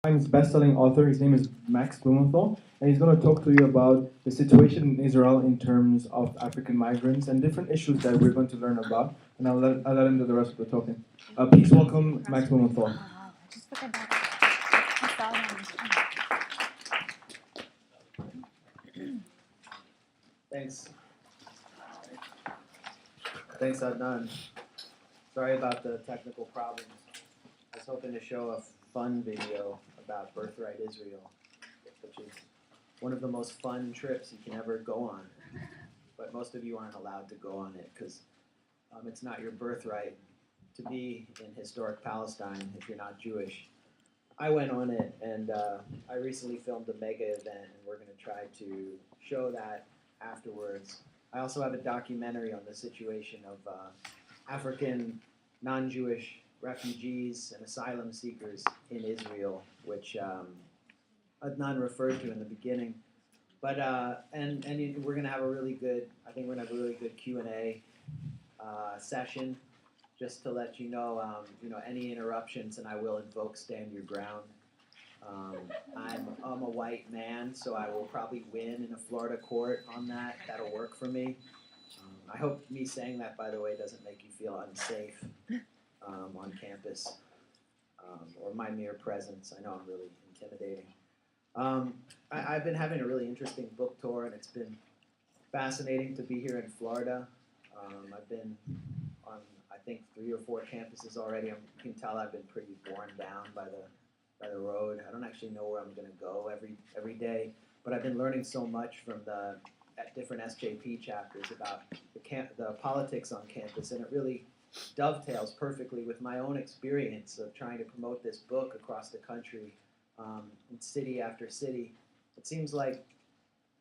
Times best-selling author. His name is Max Blumenthal, and he's going to talk to you about the situation in Israel in terms of African migrants and different issues that we're going to learn about. And I'll let him do the rest of the talking. Please welcome Max Blumenthal. Thanks. Thanks, Adnan. Sorry about the technical problems. I was hoping to show a fun video about Birthright Israel, which is one of the most fun trips you can ever go on. But most of you aren't allowed to go on it because it's not your birthright to be in historic Palestine if you're not Jewish. I went on it, and I recently filmed a mega event, and we're going to try to show that afterwards. I also have a documentary on the situation of African non-Jewish refugees and asylum seekers in Israel, which Adnan referred to in the beginning. But and we're going to have a really good, I think we're going to have a really good Q&A session. Just to let you know, any interruptions, and I will invoke stand your ground. I'm a white man, so I will probably win in a Florida court on that. That'll work for me. I hope me saying that, by the way, doesn't make you feel unsafe on campus or my mere presence. I know I'm really intimidating. I've been having a really interesting book tour, and it's been fascinating to be here in Florida. I've been on, I think, 3 or 4 campuses already. You can tell I've been pretty worn down by the road. I don't actually know where I'm going to go every day, but I've been learning so much from the different SJP chapters about the politics on campus, and it really dovetails perfectly with my own experience of trying to promote this book across the country, in city after city. It seems like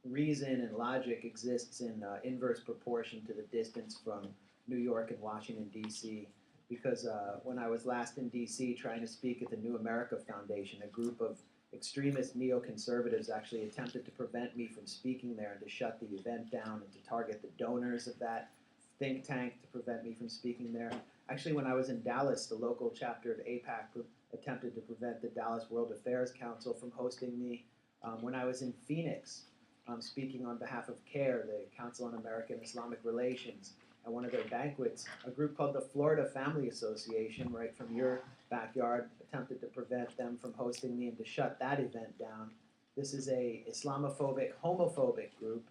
reason and logic exists in inverse proportion to the distance from New York and Washington, D.C., because when I was last in D.C. trying to speak at the New America Foundation, a group of extremist neoconservatives actually attempted to prevent me from speaking there and to shut the event down and to target the donors of that think tank to prevent me from speaking there. Actually, when I was in Dallas, the local chapter of AIPAC attempted to prevent the Dallas World Affairs Council from hosting me. When I was in Phoenix, speaking on behalf of CARE, the Council on American Islamic Relations, at one of their banquets, a group called the Florida Family Association, right from your backyard, attempted to prevent them from hosting me and to shut that event down. This is a Islamophobic, homophobic group,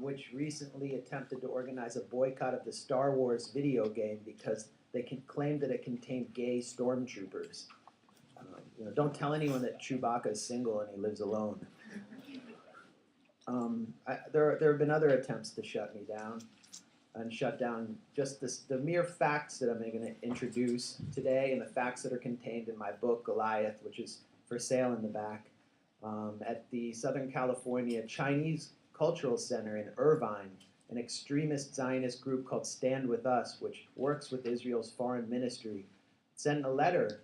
which recently attempted to organize a boycott of the Star Wars video game because they claimed that it contained gay stormtroopers. Don't tell anyone that Chewbacca is single and he lives alone. There have been other attempts to shut me down and shut down just the mere facts that I'm going to introduce today and the facts that are contained in my book, Goliath, which is for sale in the back, at the Southern California Chinese Cultural Center in Irvine. An extremist Zionist group called Stand With Us, which works with Israel's foreign ministry, sent a letter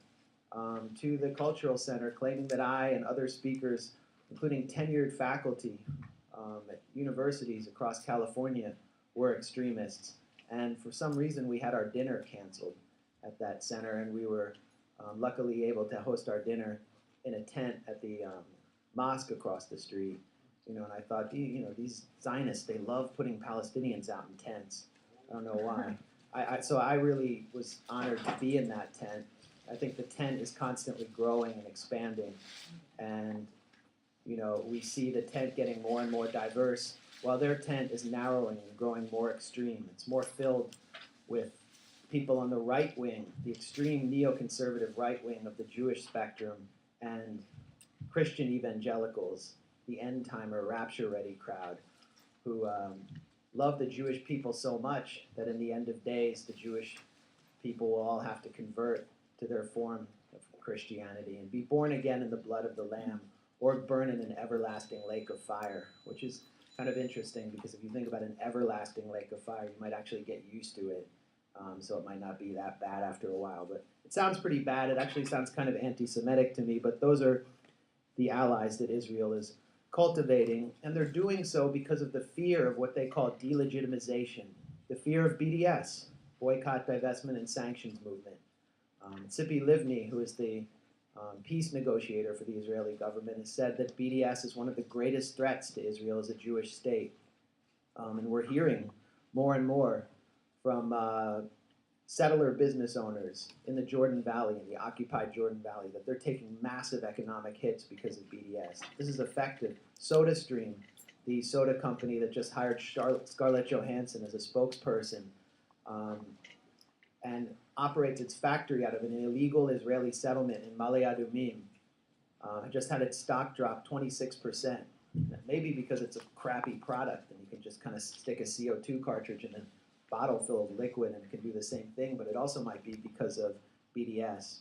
to the Cultural Center claiming that I and other speakers, including tenured faculty at universities across California, were extremists. And for some reason, we had our dinner canceled at that center, and we were luckily able to host our dinner in a tent at the mosque across the street. And I thought, these Zionists, they love putting Palestinians out in tents. I don't know why. So I really was honored to be in that tent. I think the tent is constantly growing and expanding. And, we see the tent getting more and more diverse, while their tent is narrowing and growing more extreme. It's more filled with people on the right wing, the extreme neoconservative right wing of the Jewish spectrum, and Christian evangelicals, the end-timer, rapture-ready crowd, who love the Jewish people so much that in the end of days, the Jewish people will all have to convert to their form of Christianity and be born again in the blood of the Lamb, or burn in an everlasting lake of fire, which is kind of interesting because if you think about an everlasting lake of fire, you might actually get used to it, so it might not be that bad after a while. But it sounds pretty bad. It actually sounds kind of anti-Semitic to me, but those are the allies that Israel is cultivating, and they're doing so because of the fear of what they call delegitimization, the fear of BDS, boycott, divestment, and sanctions movement. Tzipi Livni, who is the peace negotiator for the Israeli government, has said that BDS is one of the greatest threats to Israel as a Jewish state. And we're hearing more and more from settler business owners in the Jordan Valley, in the occupied Jordan Valley, that they're taking massive economic hits because of BDS. This is effective. SodaStream, the soda company that just hired Scarlett Johansson as a spokesperson, and operates its factory out of an illegal Israeli settlement in Ma'ale Adumim, just had its stock drop 26%. Maybe because it's a crappy product and you can just kind of stick a CO2 cartridge in a bottle full of liquid and it can do the same thing, but it also might be because of BDS.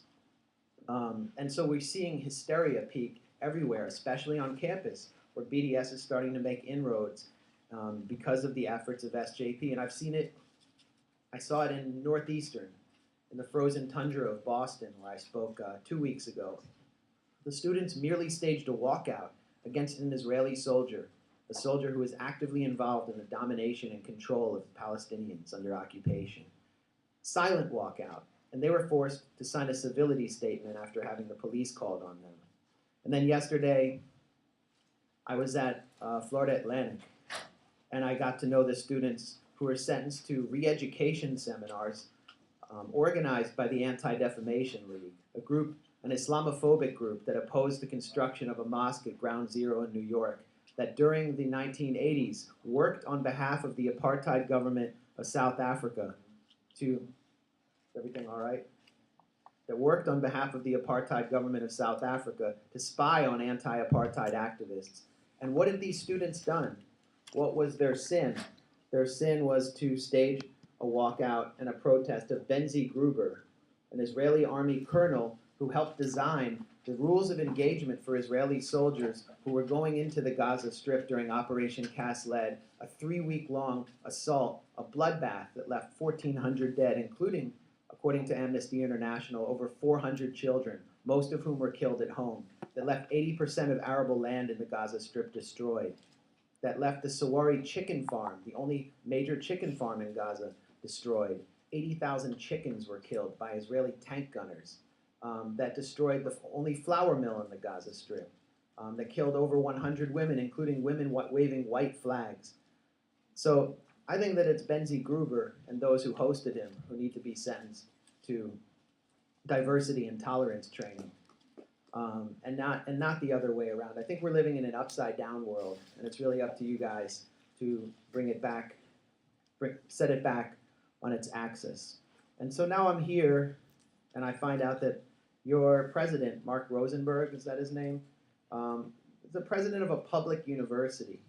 And so we're seeing hysteria peak everywhere, especially on campus, where BDS is starting to make inroads because of the efforts of SJP. And I saw it in Northeastern, in the frozen tundra of Boston, where I spoke 2 weeks ago. The students merely staged a walkout against an Israeli soldier, a soldier who is actively involved in the domination and control of Palestinians under occupation. Silent walkout, and they were forced to sign a civility statement after having the police called on them. And then yesterday, I was at Florida Atlantic, and I got to know the students who were sentenced to re-education seminars organized by the Anti-Defamation League, an Islamophobic group that opposed the construction of a mosque at Ground Zero in New York, that during the 1980s worked on behalf of the apartheid government of South Africa is everything all right? That worked on behalf of the apartheid government of South Africa to spy on anti-apartheid activists. And what had these students done? What was their sin? Their sin was to stage a walkout and a protest of Benzi Gruber, an Israeli army colonel who helped design the rules of engagement for Israeli soldiers who were going into the Gaza Strip during Operation Cast Lead, a 3-week-long assault, a bloodbath that left 1,400 dead, including, according to Amnesty International, over 400 children, most of whom were killed at home, that left 80% of arable land in the Gaza Strip destroyed, that left the Sawari chicken farm, the only major chicken farm in Gaza, destroyed. 80,000 chickens were killed by Israeli tank gunners. That destroyed the only flour mill in the Gaza Strip, that killed over 100 women, including women waving white flags. So I think that it's Benzi Gruber and those who hosted him who need to be sentenced to diversity and tolerance training, and not the other way around. I think we're living in an upside-down world, and it's really up to you guys to bring it back, set it back on its axis. And so now I'm here, and I find out that your president, Mark Rosenberg, is that his name? The president of a public university,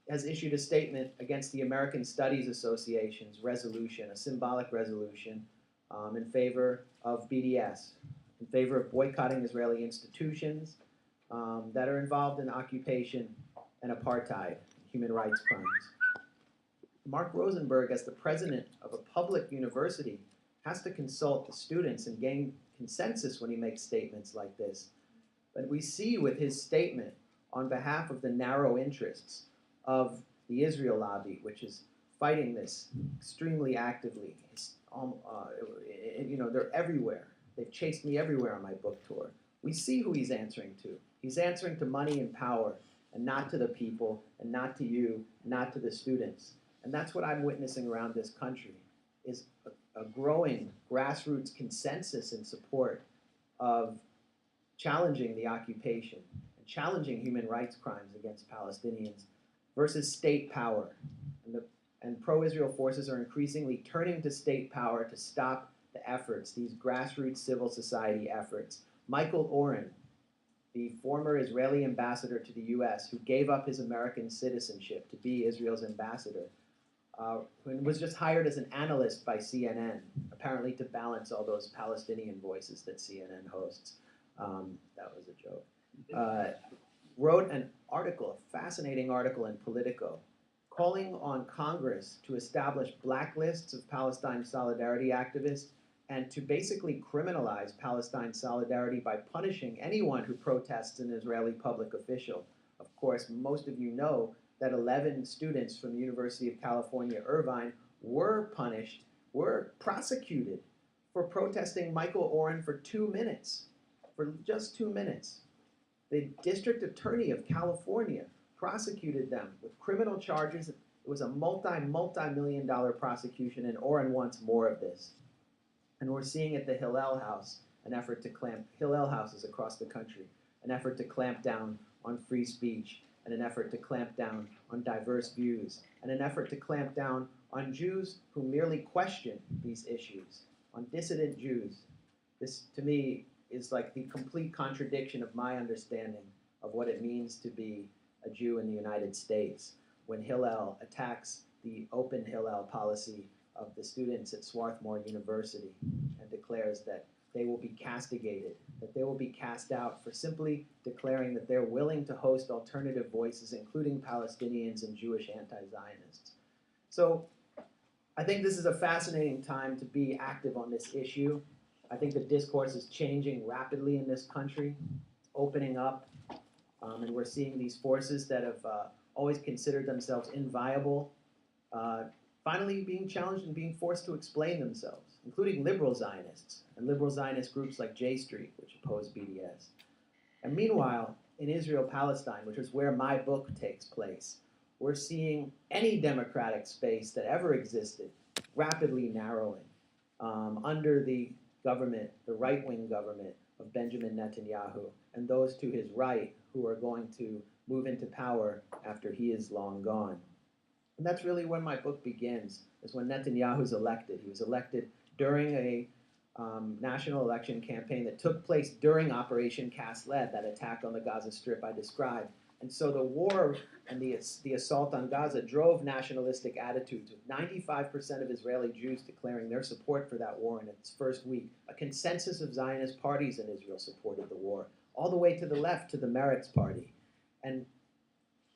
has issued a statement against the American Studies Association's resolution, a symbolic resolution, in favor of BDS, in favor of boycotting Israeli institutions that are involved in occupation and apartheid, human rights crimes. Mark Rosenberg, as the president of a public university, has to consult the students and gain consensus when he makes statements like this. But we see with his statement on behalf of the narrow interests of the Israel lobby, which is fighting this extremely actively. They're everywhere. They've chased me everywhere on my book tour. We see who he's answering to. He's answering to money and power, and not to the people, and not to you, not to the students. And that's what I'm witnessing around this country, is a growing grassroots consensus in support of challenging the occupation and challenging human rights crimes against Palestinians versus state power. And pro-Israel forces are increasingly turning to state power to stop the efforts, these grassroots civil society efforts. Michael Oren, the former Israeli ambassador to the US, who gave up his American citizenship to be Israel's ambassador, who was just hired as an analyst by CNN, apparently to balance all those Palestinian voices that CNN hosts. That was a joke. Wrote an article, a fascinating article in Politico, calling on Congress to establish blacklists of Palestine solidarity activists and to basically criminalize Palestine solidarity by punishing anyone who protests an Israeli public official. Of course, most of you know that 11 students from the University of California, Irvine, were prosecuted for protesting Michael Oren for 2 minutes. for just 2 minutes. The district attorney of California prosecuted them with criminal charges. It was a multi-million dollar prosecution, and Oren wants more of this. And we're seeing at the Hillel House an effort to clamp, Hillel houses across the country, an effort to clamp down on free speech, and an effort to clamp down on diverse views, and an effort to clamp down on Jews who merely question these issues, on dissident Jews. This, to me, is like the complete contradiction of my understanding of what it means to be a Jew in the United States, when Hillel attacks the open Hillel policy of the students at Swarthmore University and declares that they will be castigated, that they will be cast out for simply declaring that they're willing to host alternative voices, including Palestinians and Jewish anti-Zionists. So I think this is a fascinating time to be active on this issue. I think the discourse is changing rapidly in this country, opening up, and we're seeing these forces that have always considered themselves inviolable, finally being challenged and being forced to explain themselves, including liberal Zionists and liberal Zionist groups like J Street, which oppose BDS. And meanwhile, in Israel-Palestine, which is where my book takes place, we're seeing any democratic space that ever existed rapidly narrowing under the government, the right-wing government of Benjamin Netanyahu, and those to his right who are going to move into power after he is long gone. And that's really when my book begins, is when Netanyahu's elected. He was elected during a national election campaign that took place during Operation Cast Lead, that attack on the Gaza Strip I described. And so the war and the assault on Gaza drove nationalistic attitudes, with 95% of Israeli Jews declaring their support for that war in its first week. A consensus of Zionist parties in Israel supported the war, all the way to the left, to the Meretz party. And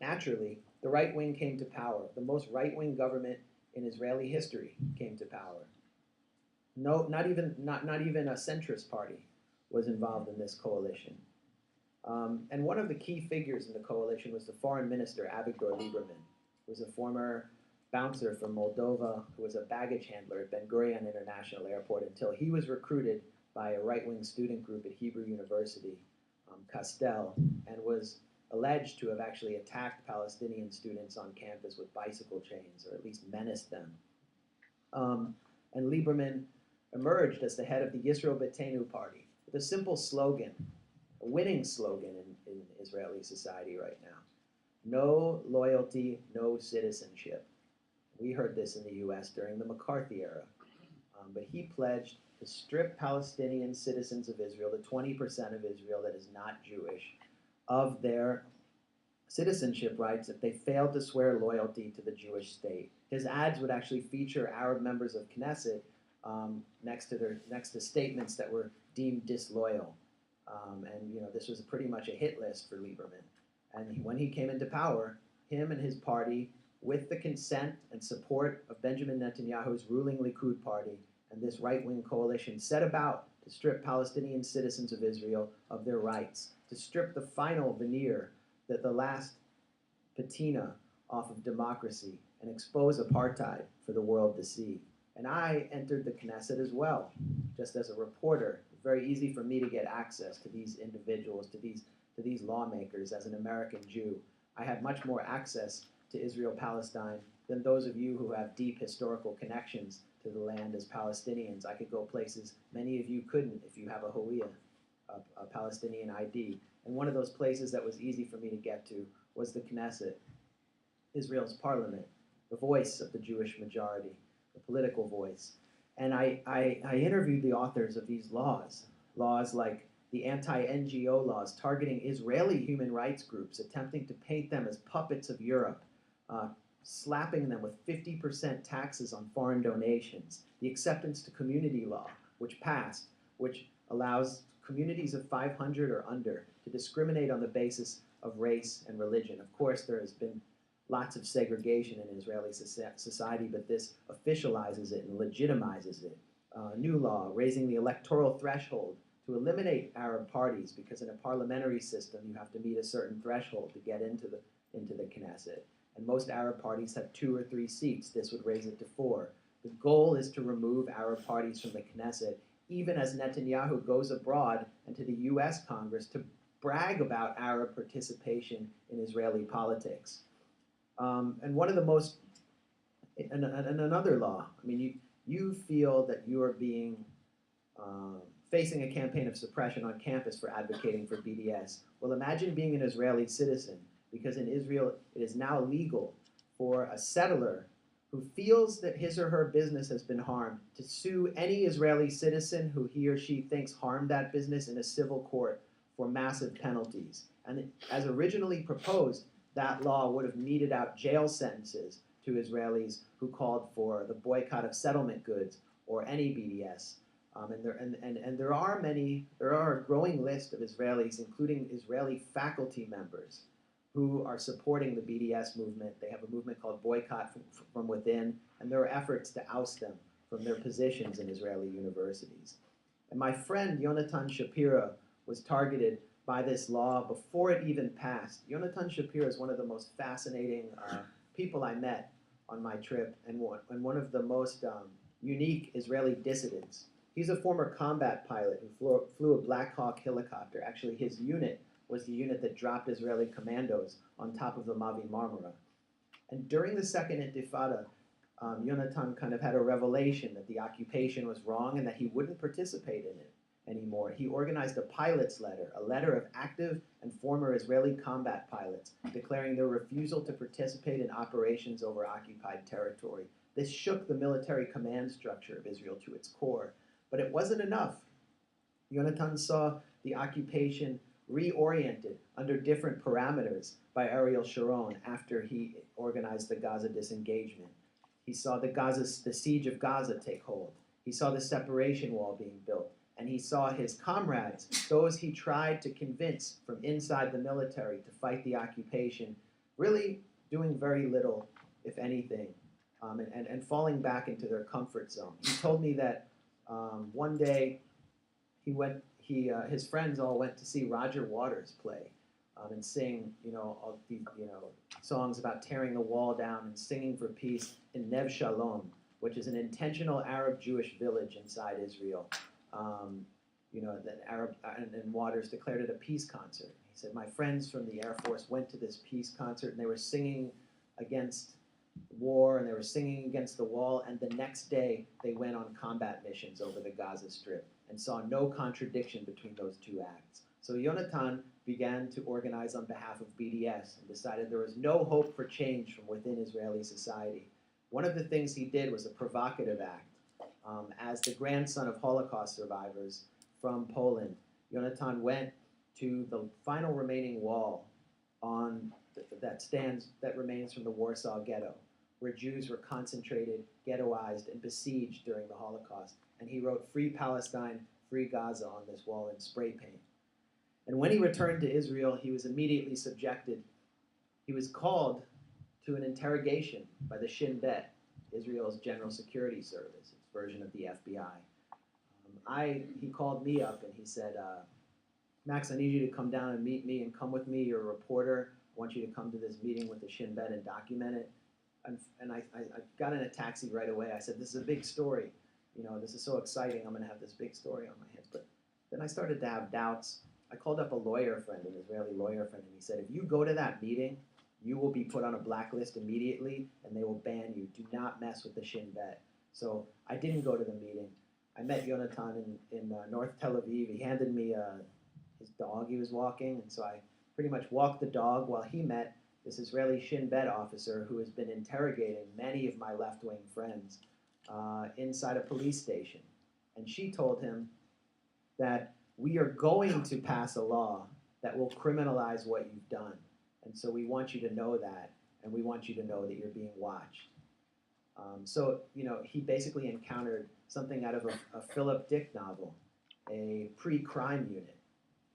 naturally, the right wing came to power. The most right-wing government in Israeli history came to power. No, not even a centrist party was involved in this coalition. And one of the key figures in the coalition was the foreign minister, Avigdor Lieberman, who was a former bouncer from Moldova, who was a baggage handler at Ben Gurion International Airport until he was recruited by a right-wing student group at Hebrew University, Castel, and was alleged to have actually attacked Palestinian students on campus with bicycle chains, or at least menaced them. And Lieberman emerged as the head of the Yisrael Beitenu party with a simple slogan, a winning slogan in Israeli society right now: no loyalty, no citizenship. We heard this in the US during the McCarthy era. But he pledged to strip Palestinian citizens of Israel, the 20% of Israel that is not Jewish, of their citizenship rights if they failed to swear loyalty to the Jewish state. His ads would actually feature Arab members of Knesset next to statements that were deemed disloyal. And this was pretty much a hit list for Lieberman. And when he came into power, him and his party, with the consent and support of Benjamin Netanyahu's ruling Likud party and this right-wing coalition, set about to strip Palestinian citizens of Israel of their rights, to strip the final veneer, the last patina off of democracy, and expose apartheid for the world to see. And I entered the Knesset as well, just as a reporter. It was very easy for me to get access to these individuals, to these lawmakers as an American Jew. I had much more access to Israel-Palestine than those of you who have deep historical connections to the land as Palestinians. I could go places many of you couldn't if you have a Hawiyah, a Palestinian ID. And one of those places that was easy for me to get to was the Knesset, Israel's parliament, the voice of the Jewish majority, the political voice. And I interviewed the authors of these laws like the anti-NGO laws targeting Israeli human rights groups, attempting to paint them as puppets of Europe, slapping them with 50% taxes on foreign donations, the acceptance to community law, which passed, which allows communities of 500 or under to discriminate on the basis of race and religion. Of course, there has been lots of segregation in Israeli society, but this officializes it and legitimizes it. New law, raising the electoral threshold to eliminate Arab parties, because in a parliamentary system, you have to meet a certain threshold to get into the Knesset. And most Arab parties have 2 or 3 seats. This would raise it to 4. The goal is to remove Arab parties from the Knesset even as Netanyahu goes abroad and to the US Congress to brag about Arab participation in Israeli politics. And one of the most, and another law, I mean, you feel that you are being facing a campaign of suppression on campus for advocating for BDS. Well, imagine being an Israeli citizen, because in Israel it is now legal for a settler who feels that his or her business has been harmed to sue any Israeli citizen who he or she thinks harmed that business in a civil court for massive penalties. And as originally proposed, that law would have meted out jail sentences to Israelis who called for the boycott of settlement goods or any BDS. There are a growing list of Israelis, including Israeli faculty members, who are supporting the BDS movement. They have a movement called Boycott from Within, and there are efforts to oust them from their positions in Israeli universities. And my friend Yonatan Shapira was targeted by this law before it even passed. Yonatan Shapira is one of the most fascinating people I met on my trip, and one of the most unique Israeli dissidents. He's a former combat pilot who flew a Black Hawk helicopter. Actually, his unit was the unit that dropped Israeli commandos on top of the Mavi Marmara. And during the Second Intifada, Yonatan kind of had a revelation that the occupation was wrong and that he wouldn't participate in it anymore. He organized a pilot's letter, a letter of active and former Israeli combat pilots, declaring their refusal to participate in operations over occupied territory. This shook the military command structure of Israel to its core. But it wasn't enough. Yonatan saw the occupation reoriented under different parameters by Ariel Sharon after he organized the Gaza disengagement. He saw the siege of Gaza take hold. He saw the separation wall being built. And he saw his comrades, those he tried to convince from inside the military to fight the occupation, really doing very little, if anything, and falling back into their comfort zone. He told me that one day his friends all went to see Roger Waters play and sing, all these, songs about tearing the wall down and singing for peace in Nev Shalom, which is an intentional Arab-Jewish village inside Israel. That Arab and Waters declared it a peace concert. He said, my friends from the Air Force went to this peace concert and they were singing against war and they were singing against the wall, and the next day they went on combat missions over the Gaza Strip and saw no contradiction between those two acts. So Yonatan began to organize on behalf of BDS and decided there was no hope for change from within Israeli society. One of the things he did was a provocative act. As the grandson of Holocaust survivors from Poland, Yonatan went to the final remaining wall that remains from the Warsaw Ghetto, where Jews were concentrated, ghettoized, and besieged during the Holocaust. And he wrote "Free Palestine, Free Gaza" on this wall in spray paint. And when he returned to Israel, he was immediately he was called to an interrogation by the Shin Bet, Israel's General Security Service, its version of the FBI. He called me up and he said, Max, I need you to come down and meet me and come with me. You're a reporter. I want you to come to this meeting with the Shin Bet and document it. And I got in a taxi right away. I said, this is a big story. This is so exciting. I'm going to have this big story on my hands. But then I started to have doubts. I called up a lawyer friend, an Israeli lawyer friend, and he said, if you go to that meeting, you will be put on a blacklist immediately, and they will ban you. Do not mess with the Shin Bet. So I didn't go to the meeting. I met Yonatan in North Tel Aviv. He handed me his dog he was walking, and so I pretty much walked the dog while he met this Israeli Shin Bet officer who has been interrogating many of my left-wing friends inside a police station. And she told him that we are going to pass a law that will criminalize what you've done. And so we want you to know that, and we want you to know that you're being watched. He basically encountered something out of a Philip Dick novel, a pre-crime unit,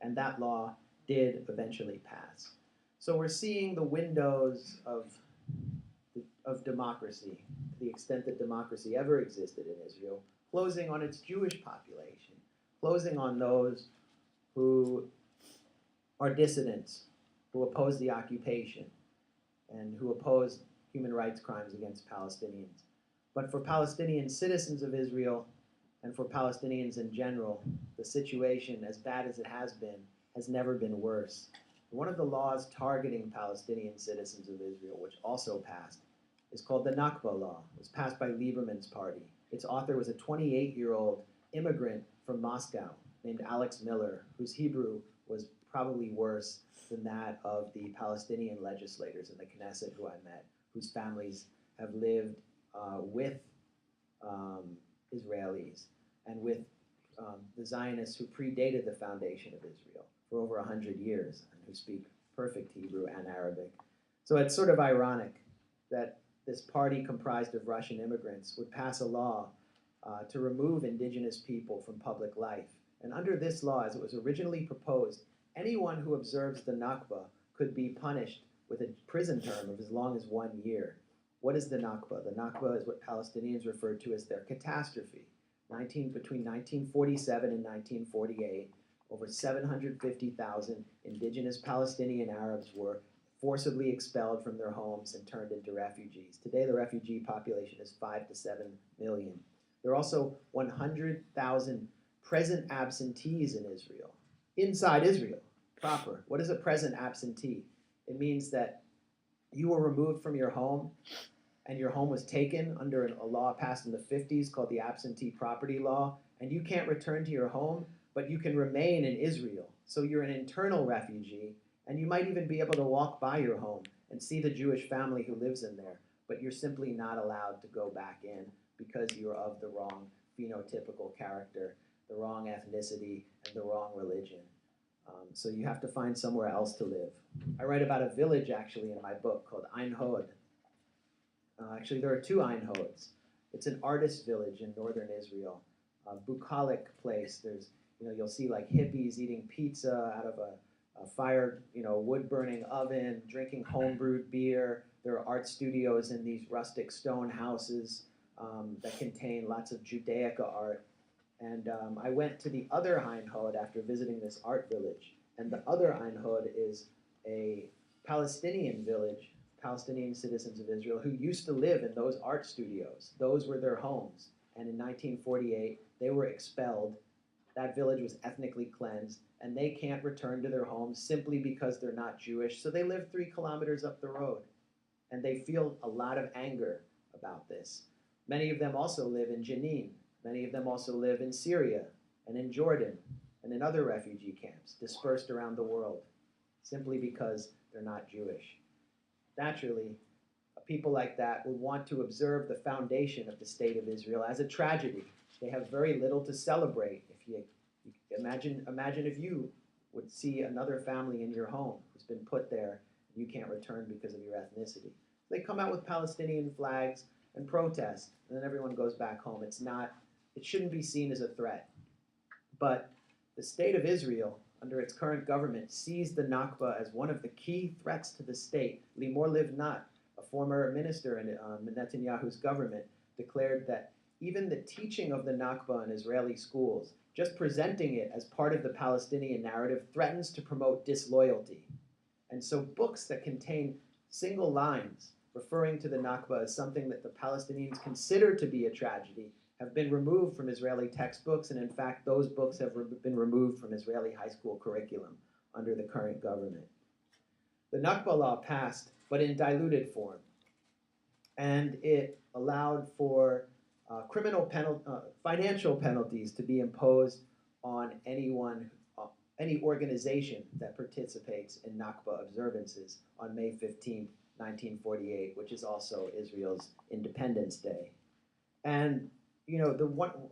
and that law did eventually pass. So we're seeing the windows of democracy, to the extent that democracy ever existed in Israel, closing on its Jewish population, closing on those who are dissidents, who oppose the occupation, and who oppose human rights crimes against Palestinians. But for Palestinian citizens of Israel, and for Palestinians in general, the situation, as bad as it has never been worse. One of the laws targeting Palestinian citizens of Israel, which also passed, is called the Nakba Law. It was passed by Lieberman's party. Its author was a 28-year-old immigrant from Moscow named Alex Miller, whose Hebrew was probably worse than that of the Palestinian legislators in the Knesset who I met, whose families have lived with Israelis and with the Zionists who predated the foundation of Israel for over 100 years and who speak perfect Hebrew and Arabic. So it's sort of ironic that this party comprised of Russian immigrants would pass a law to remove indigenous people from public life. And under this law, as it was originally proposed, anyone who observes the Nakba could be punished with a prison term of as long as 1 year. What is the Nakba? The Nakba is what Palestinians refer to as their catastrophe. Between 1947 and 1948, over 750,000 indigenous Palestinian Arabs were forcibly expelled from their homes and turned into refugees. Today, the refugee population is 5 to 7 million. There are also 100,000 present absentees in Israel, inside Israel proper. What is a present absentee? It means that you were removed from your home and your home was taken under a law passed in the 50s called the Absentee Property Law, and you can't return to your home, but you can remain in Israel. So you're an internal refugee, and you might even be able to walk by your home and see the Jewish family who lives in there, but you're simply not allowed to go back in because you're of the wrong phenotypical character, the wrong ethnicity, and the wrong religion. So you have to find somewhere else to live. I write about a village, actually, in my book called Ein Hod. Actually, there are two Ein Hods. It's an artist village in northern Israel, a bucolic place. You'll see like hippies eating pizza out of a fired, wood-burning oven, drinking home-brewed beer. There are art studios in these rustic stone houses that contain lots of Judaica art. And I went to the other Ein Hod after visiting this art village. And the other Ein Hod is a Palestinian village, Palestinian citizens of Israel, who used to live in those art studios. Those were their homes. And in 1948, they were expelled. That village was ethnically cleansed, and they can't return to their homes simply because they're not Jewish. So they live 3 kilometers up the road. And they feel a lot of anger about this. Many of them also live in Jenin. Many of them also live in Syria and in Jordan and in other refugee camps dispersed around the world simply because they're not Jewish. Naturally, people like that would want to observe the foundation of the state of Israel as a tragedy. They have very little to celebrate. If you imagine if you would see another family in your home who's been put there and you can't return because of your ethnicity. They come out with Palestinian flags and protest, and then everyone goes back home. It shouldn't be seen as a threat. But the state of Israel, under its current government, sees the Nakba as one of the key threats to the state. Limor Livnat, a former minister in Netanyahu's government, declared that even the teaching of the Nakba in Israeli schools, just presenting it as part of the Palestinian narrative, threatens to promote disloyalty. And so books that contain single lines referring to the Nakba as something that the Palestinians consider to be a tragedy have been removed from Israeli textbooks, and in fact, those books have been removed from Israeli high school curriculum under the current government. The Nakba law passed, but in diluted form, and it allowed for financial penalties to be imposed on any organization that participates in Nakba observances on May 15, 1948, which is also Israel's Independence Day. And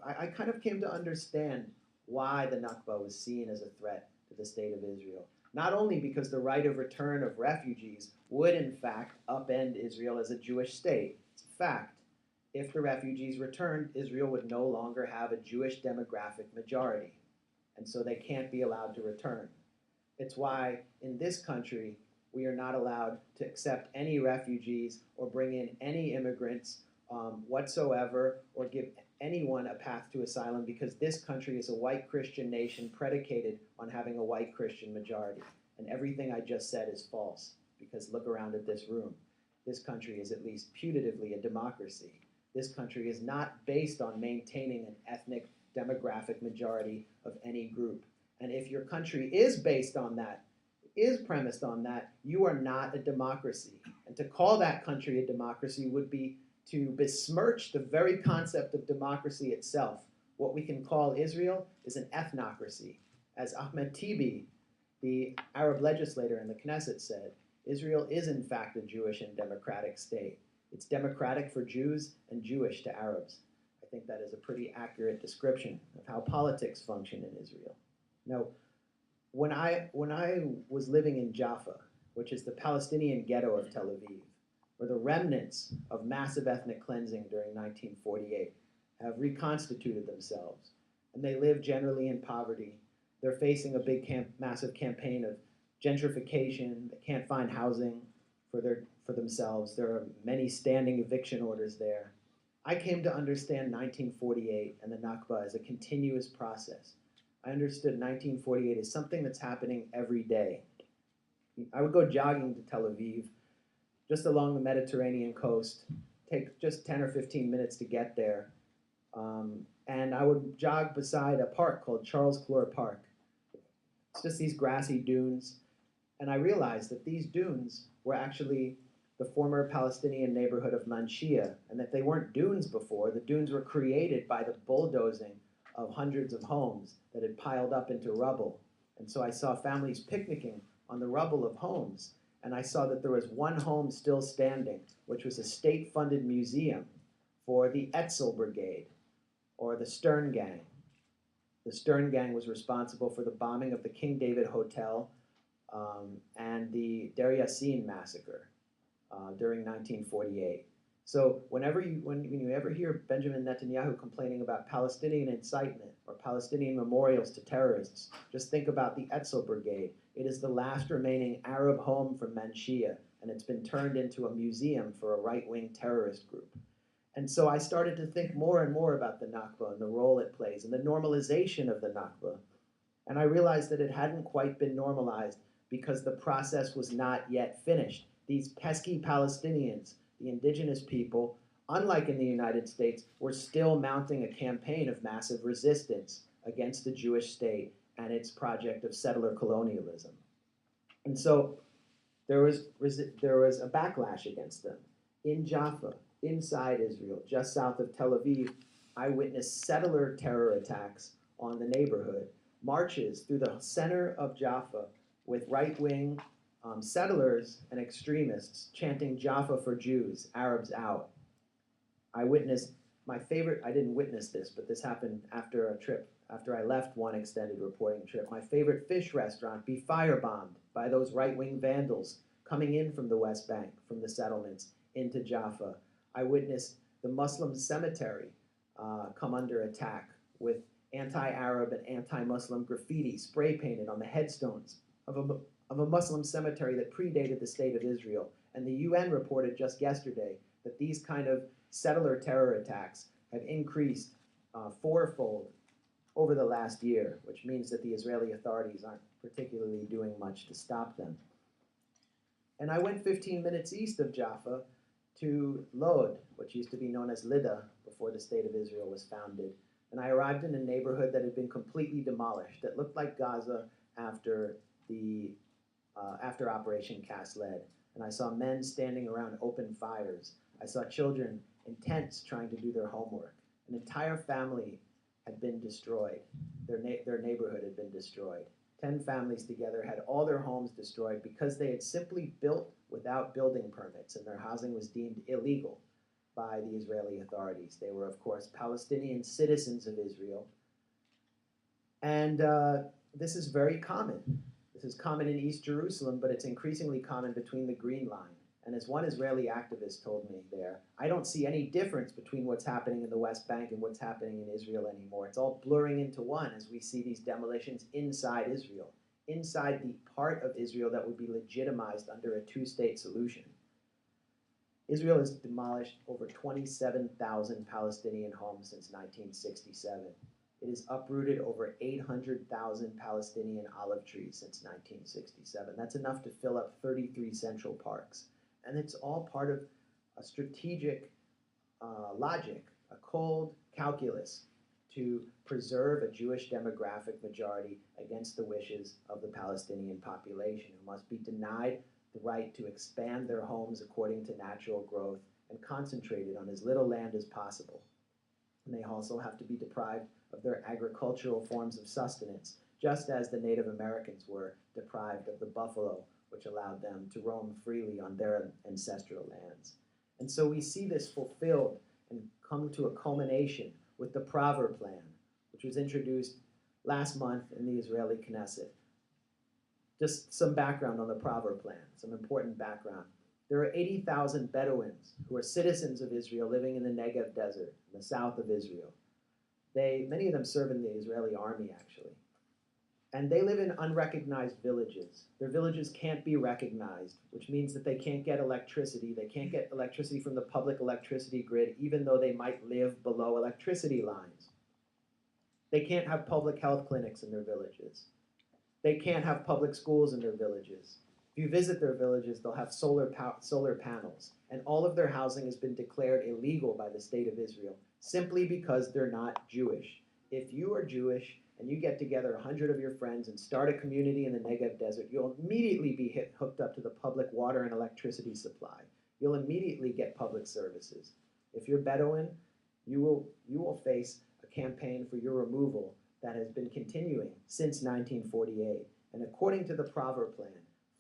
I kind of came to understand why the Nakba was seen as a threat to the state of Israel. Not only because the right of return of refugees would, in fact, upend Israel as a Jewish state. It's a fact. If the refugees returned, Israel would no longer have a Jewish demographic majority. And so they can't be allowed to return. It's why, in this country, we are not allowed to accept any refugees or bring in any immigrants whatsoever, or give anyone a path to asylum, because this country is a white Christian nation predicated on having a white Christian majority. And everything I just said is false, because look around at this room. This country is at least putatively a democracy. This country is not based on maintaining an ethnic demographic majority of any group. And if your country is based on that, is premised on that, you are not a democracy. And to call that country a democracy would be to besmirch the very concept of democracy itself. What we can call Israel is an ethnocracy. As Ahmed Tibi, the Arab legislator in the Knesset, said, Israel is in fact a Jewish and democratic state. It's democratic for Jews and Jewish to Arabs. I think that is a pretty accurate description of how politics function in Israel. Now, when I was living in Jaffa, which is the Palestinian ghetto of Tel Aviv, where the remnants of massive ethnic cleansing during 1948 have reconstituted themselves, and they live generally in poverty. They're facing a big, massive campaign of gentrification. They can't find housing for themselves. There are many standing eviction orders there. I came to understand 1948 and the Nakba as a continuous process. I understood 1948 as something that's happening every day. I would go jogging to Tel Aviv, just along the Mediterranean coast, take just 10 or 15 minutes to get there. And I would jog beside a park called Charles Clore Park. It's just these grassy dunes. And I realized that these dunes were actually the former Palestinian neighborhood of Manshia, and that they weren't dunes before. The dunes were created by the bulldozing of hundreds of homes that had piled up into rubble. And so I saw families picnicking on the rubble of homes, and I saw that there was one home still standing, which was a state-funded museum for the Etzel Brigade, or the Stern Gang. The Stern Gang was responsible for the bombing of the King David Hotel and the Deir Yassin massacre during 1948. So when you ever hear Benjamin Netanyahu complaining about Palestinian incitement or Palestinian memorials to terrorists, just think about the Etzel Brigade. It is the last remaining Arab home from Manshia, and it's been turned into a museum for a right-wing terrorist group. And so I started to think more and more about the Nakba and the role it plays and the normalization of the Nakba. And I realized that it hadn't quite been normalized because the process was not yet finished. These pesky Palestinians, the indigenous people, unlike in the United States, were still mounting a campaign of massive resistance against the Jewish state and its project of settler colonialism. And so there was a backlash against them. In Jaffa, inside Israel, just south of Tel Aviv, I witnessed settler terror attacks on the neighborhood, marches through the center of Jaffa with right-wing settlers and extremists chanting Jaffa for Jews, Arabs out. I witnessed my favorite, I didn't witness this, but this happened after a trip, after I left one extended reporting trip. My favorite fish restaurant be firebombed by those right-wing vandals coming in from the West Bank, from the settlements, into Jaffa. I witnessed the Muslim cemetery come under attack with anti-Arab and anti-Muslim graffiti spray painted on the headstones of a Muslim cemetery that predated the state of Israel. And the UN reported just yesterday that these kind of settler terror attacks have increased fourfold over the last year, which means that the Israeli authorities aren't particularly doing much to stop them. And I went 15 minutes east of Jaffa to Lod, which used to be known as Lydda before the state of Israel was founded. And I arrived in a neighborhood that had been completely demolished, that looked like Gaza after Operation Cast Lead. And I saw men standing around open fires. I saw children in tents trying to do their homework. An entire family had been destroyed. Their neighborhood had been destroyed. 10 families together had all their homes destroyed because they had simply built without building permits, and their housing was deemed illegal by the Israeli authorities. They were, of course, Palestinian citizens of Israel. And this is very common. This is common in East Jerusalem, but it's increasingly common between the Green Line. And as one Israeli activist told me there, I don't see any difference between what's happening in the West Bank and what's happening in Israel anymore. It's all blurring into one as we see these demolitions inside Israel, inside the part of Israel that would be legitimized under a two-state solution. Israel has demolished over 27,000 Palestinian homes since 1967. It has uprooted over 800,000 Palestinian olive trees since 1967. That's enough to fill up 33 central parks. And it's all part of a strategic logic, a cold calculus to preserve a Jewish demographic majority against the wishes of the Palestinian population, who must be denied the right to expand their homes according to natural growth and concentrated on as little land as possible. And they also have to be deprived of their agricultural forms of sustenance, just as the Native Americans were deprived of the buffalo, which allowed them to roam freely on their ancestral lands. And so we see this fulfilled and come to a culmination with the Prover Plan, which was introduced last month in the Israeli Knesset. Just some background on the Prover Plan, some important background. There are 80,000 Bedouins who are citizens of Israel living in the Negev Desert, in the south of Israel. Many of them serve in the Israeli army, actually. And they live in unrecognized villages. Their villages can't be recognized, which means that they can't get electricity. They can't get electricity from the public electricity grid, even though they might live below electricity lines. They can't have public health clinics in their villages. They can't have public schools in their villages. If you visit their villages, they'll have solar panels. And all of their housing has been declared illegal by the state of Israel, simply because they're not Jewish. If you are Jewish, and you get together 100 of your friends and start a community in the Negev Desert, you'll immediately be hooked up to the public water and electricity supply. You'll immediately get public services. If you're Bedouin, you will face a campaign for your removal that has been continuing since 1948. And according to the Prover Plan,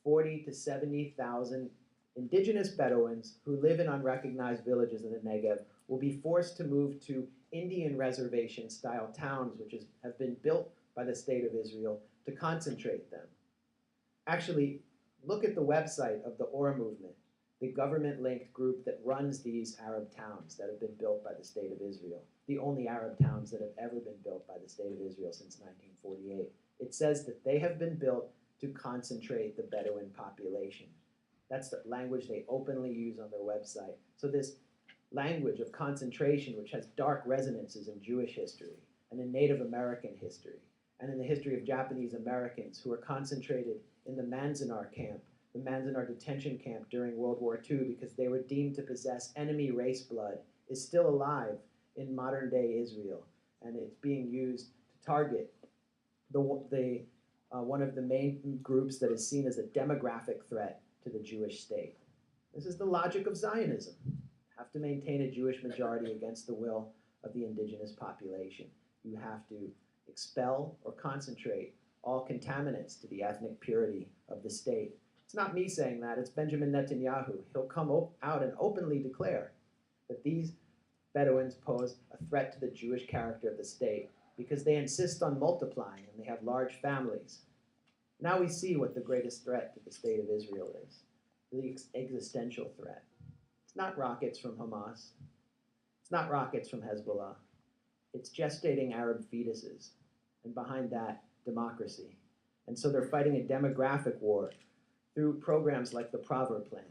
40 to 70,000 indigenous Bedouins who live in unrecognized villages in the Negev will be forced to move to Indian reservation-style towns, which have been built by the state of Israel to concentrate them. Actually, look at the website of the Or Movement, the government-linked group that runs these Arab towns that have been built by the state of Israel, the only Arab towns that have ever been built by the state of Israel since 1948. It says that they have been built to concentrate the Bedouin population. That's the language they openly use on their website. So this language of concentration, which has dark resonances in Jewish history and in Native American history and in the history of Japanese Americans who were concentrated in the Manzanar camp, the Manzanar detention camp during World War II because they were deemed to possess enemy race blood, is still alive in modern day Israel. And it's being used to target one of the main groups that is seen as a demographic threat to the Jewish state. This is the logic of Zionism. Have to maintain a Jewish majority against the will of the indigenous population. You have to expel or concentrate all contaminants to the ethnic purity of the state. It's not me saying that, it's Benjamin Netanyahu. He'll come out and openly declare that these Bedouins pose a threat to the Jewish character of the state because they insist on multiplying and they have large families. Now we see what the greatest threat to the state of Israel is, the existential threat. It's not rockets from Hamas. It's not rockets from Hezbollah. It's gestating Arab fetuses. And behind that, democracy. And so they're fighting a demographic war through programs like the Prover Plan.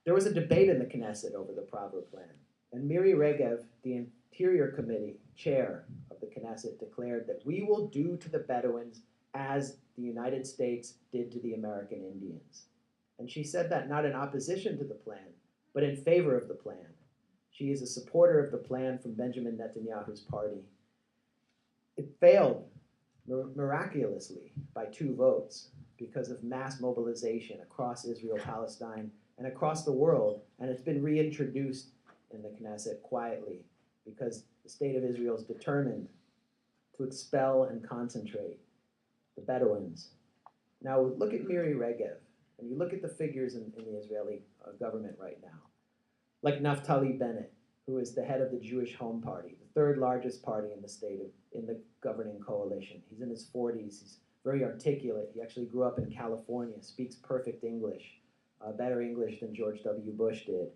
There was a debate in the Knesset over the Prover Plan. And Miri Regev, the Interior Committee chair of the Knesset, declared that we will do to the Bedouins as the United States did to the American Indians. And she said that not in opposition to the plan, but in favor of the plan. She is a supporter of the plan from Benjamin Netanyahu's party. It failed miraculously by 2 votes because of mass mobilization across Israel, Palestine, and across the world, and it's been reintroduced in the Knesset quietly because the state of Israel is determined to expel and concentrate the Bedouins. Now look at Miri Regev, and you look at the figures in the Israeli government right now, like Naftali Bennett, who is the head of the Jewish Home Party, the 3rd largest party in the state in the governing coalition. He's in his 40s. He's very articulate. He actually grew up in California, speaks perfect English, better English than George W. Bush did.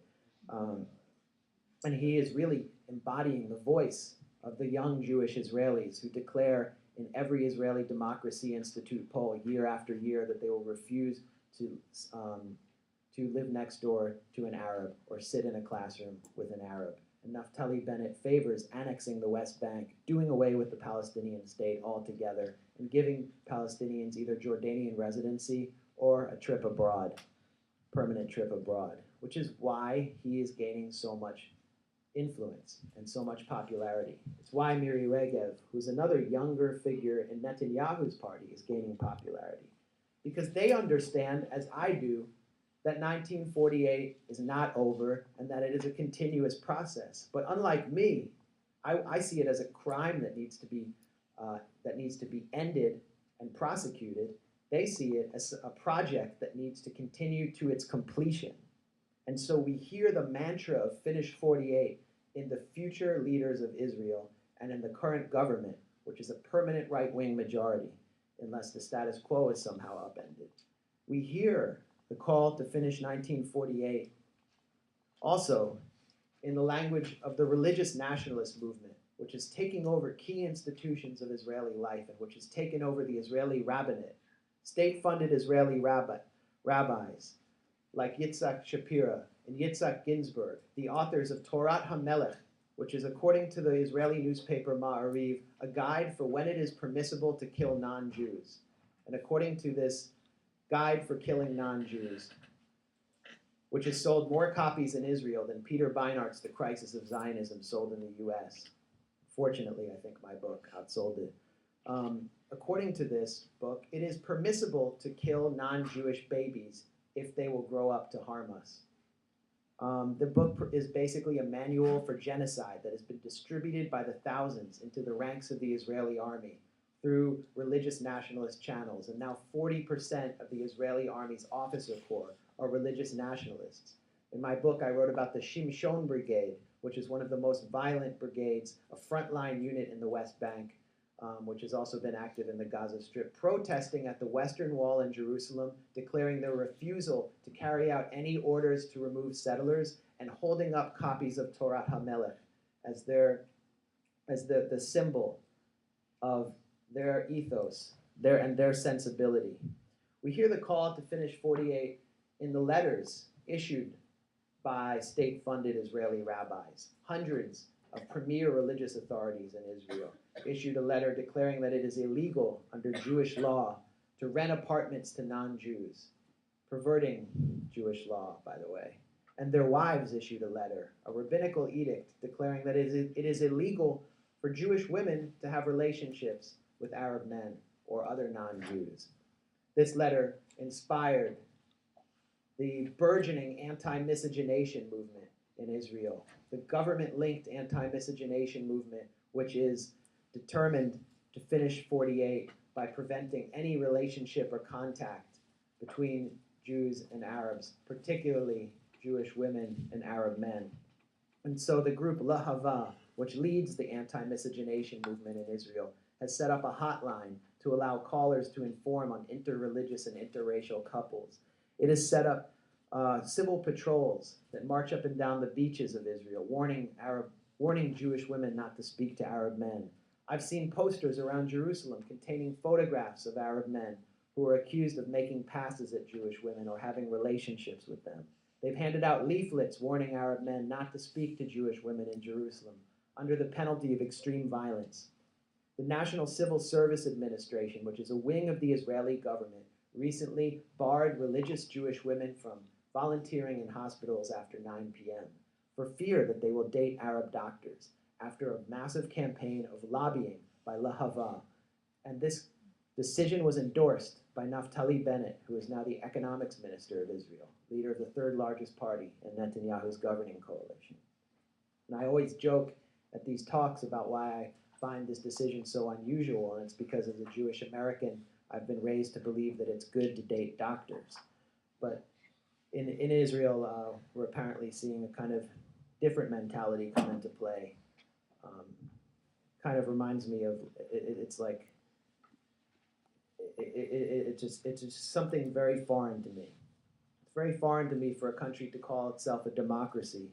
And he is really embodying the voice of the young Jewish Israelis who declare in every Israeli Democracy Institute poll year after year that they will refuse to live next door to an Arab or sit in a classroom with an Arab. And Naftali Bennett favors annexing the West Bank, doing away with the Palestinian state altogether, and giving Palestinians either Jordanian residency or a trip abroad, permanent trip abroad, which is why he is gaining so much influence and so much popularity. It's why Miri Regev, who's another younger figure in Netanyahu's party, is gaining popularity. Because they understand, as I do, that 1948 is not over and that it is a continuous process. But unlike me, I see it as a crime that needs to be ended and prosecuted. They see it as a project that needs to continue to its completion. And so we hear the mantra of Finish 48 in the future leaders of Israel and in the current government, which is a permanent right-wing majority, unless the status quo is somehow upended. We hear the call to finish 1948 also in the language of the religious nationalist movement, which is taking over key institutions of Israeli life and which has taken over the Israeli rabbinate, state-funded Israeli rabbis like Yitzhak Shapira and Yitzhak Ginsburg, the authors of Torat HaMelech, which is, according to the Israeli newspaper Ma'ariv, a guide for when it is permissible to kill non-Jews. And according to this guide for killing non-Jews, which has sold more copies in Israel than Peter Beinart's The Crisis of Zionism sold in the US. Fortunately, I think my book outsold it. According to this book, it is permissible to kill non-Jewish babies if they will grow up to harm us. The book is basically a manual for genocide that has been distributed by the thousands into the ranks of the Israeli army through religious nationalist channels. And now 40% of the Israeli army's officer corps are religious nationalists. In my book, I wrote about the Shimshon Brigade, which is one of the most violent brigades, a frontline unit in the West Bank, which has also been active in the Gaza Strip, protesting at the Western Wall in Jerusalem, declaring their refusal to carry out any orders to remove settlers, and holding up copies of Torat HaMelech as the symbol of their ethos, their sensibility. We hear the call to finish 48 in the letters issued by state-funded Israeli rabbis. Hundreds of premier religious authorities in Israel issued a letter declaring that it is illegal under Jewish law to rent apartments to non-Jews, perverting Jewish law, by the way. And their wives issued a letter, a rabbinical edict, declaring that it is illegal for Jewish women to have relationships with Arab men or other non-Jews. This letter inspired the burgeoning anti-miscegenation movement in Israel, the government-linked anti-miscegenation movement, which is determined to finish 48 by preventing any relationship or contact between Jews and Arabs, particularly Jewish women and Arab men. And so the group Lahava, which leads the anti-miscegenation movement in Israel, has set up a hotline to allow callers to inform on interreligious and interracial couples. It has set up civil patrols that march up and down the beaches of Israel, warning Jewish women not to speak to Arab men. I've seen posters around Jerusalem containing photographs of Arab men who are accused of making passes at Jewish women or having relationships with them. They've handed out leaflets warning Arab men not to speak to Jewish women in Jerusalem under the penalty of extreme violence. The National Civil Service Administration, which is a wing of the Israeli government, recently barred religious Jewish women from volunteering in hospitals after 9 p.m. for fear that they will date Arab doctors after a massive campaign of lobbying by Lahava. And this decision was endorsed by Naftali Bennett, who is now the economics minister of Israel, leader of the third largest party in Netanyahu's governing coalition. And I always joke at these talks about why I find this decision so unusual, and it's because as a Jewish American, I've been raised to believe that it's good to date doctors. But in Israel, we're apparently seeing a kind of different mentality come into play. Kind of reminds me of, it's just something very foreign to me. It's very foreign to me for a country to call itself a democracy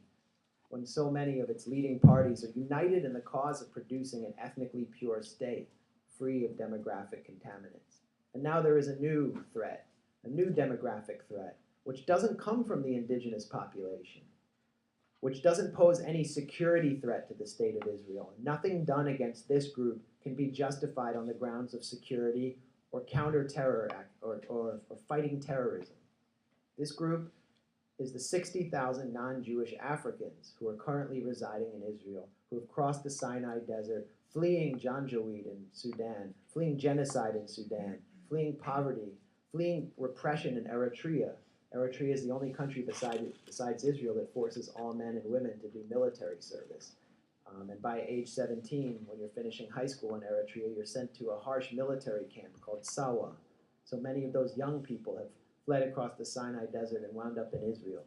when so many of its leading parties are united in the cause of producing an ethnically pure state, free of demographic contaminants. And now there is a new threat, a new demographic threat, which doesn't come from the indigenous population, which doesn't pose any security threat to the state of Israel. Nothing done against this group can be justified on the grounds of security or counter-terror act or fighting terrorism. This group is the 60,000 non-Jewish Africans who are currently residing in Israel, who have crossed the Sinai Desert, fleeing Janjaweed in Sudan, fleeing genocide in Sudan, fleeing poverty, fleeing repression in Eritrea. Eritrea is the only country besides Israel that forces all men and women to do military service. And by age 17, when you're finishing high school in Eritrea, you're sent to a harsh military camp called Sawa. So many of those young people have fled across the Sinai Desert and wound up in Israel.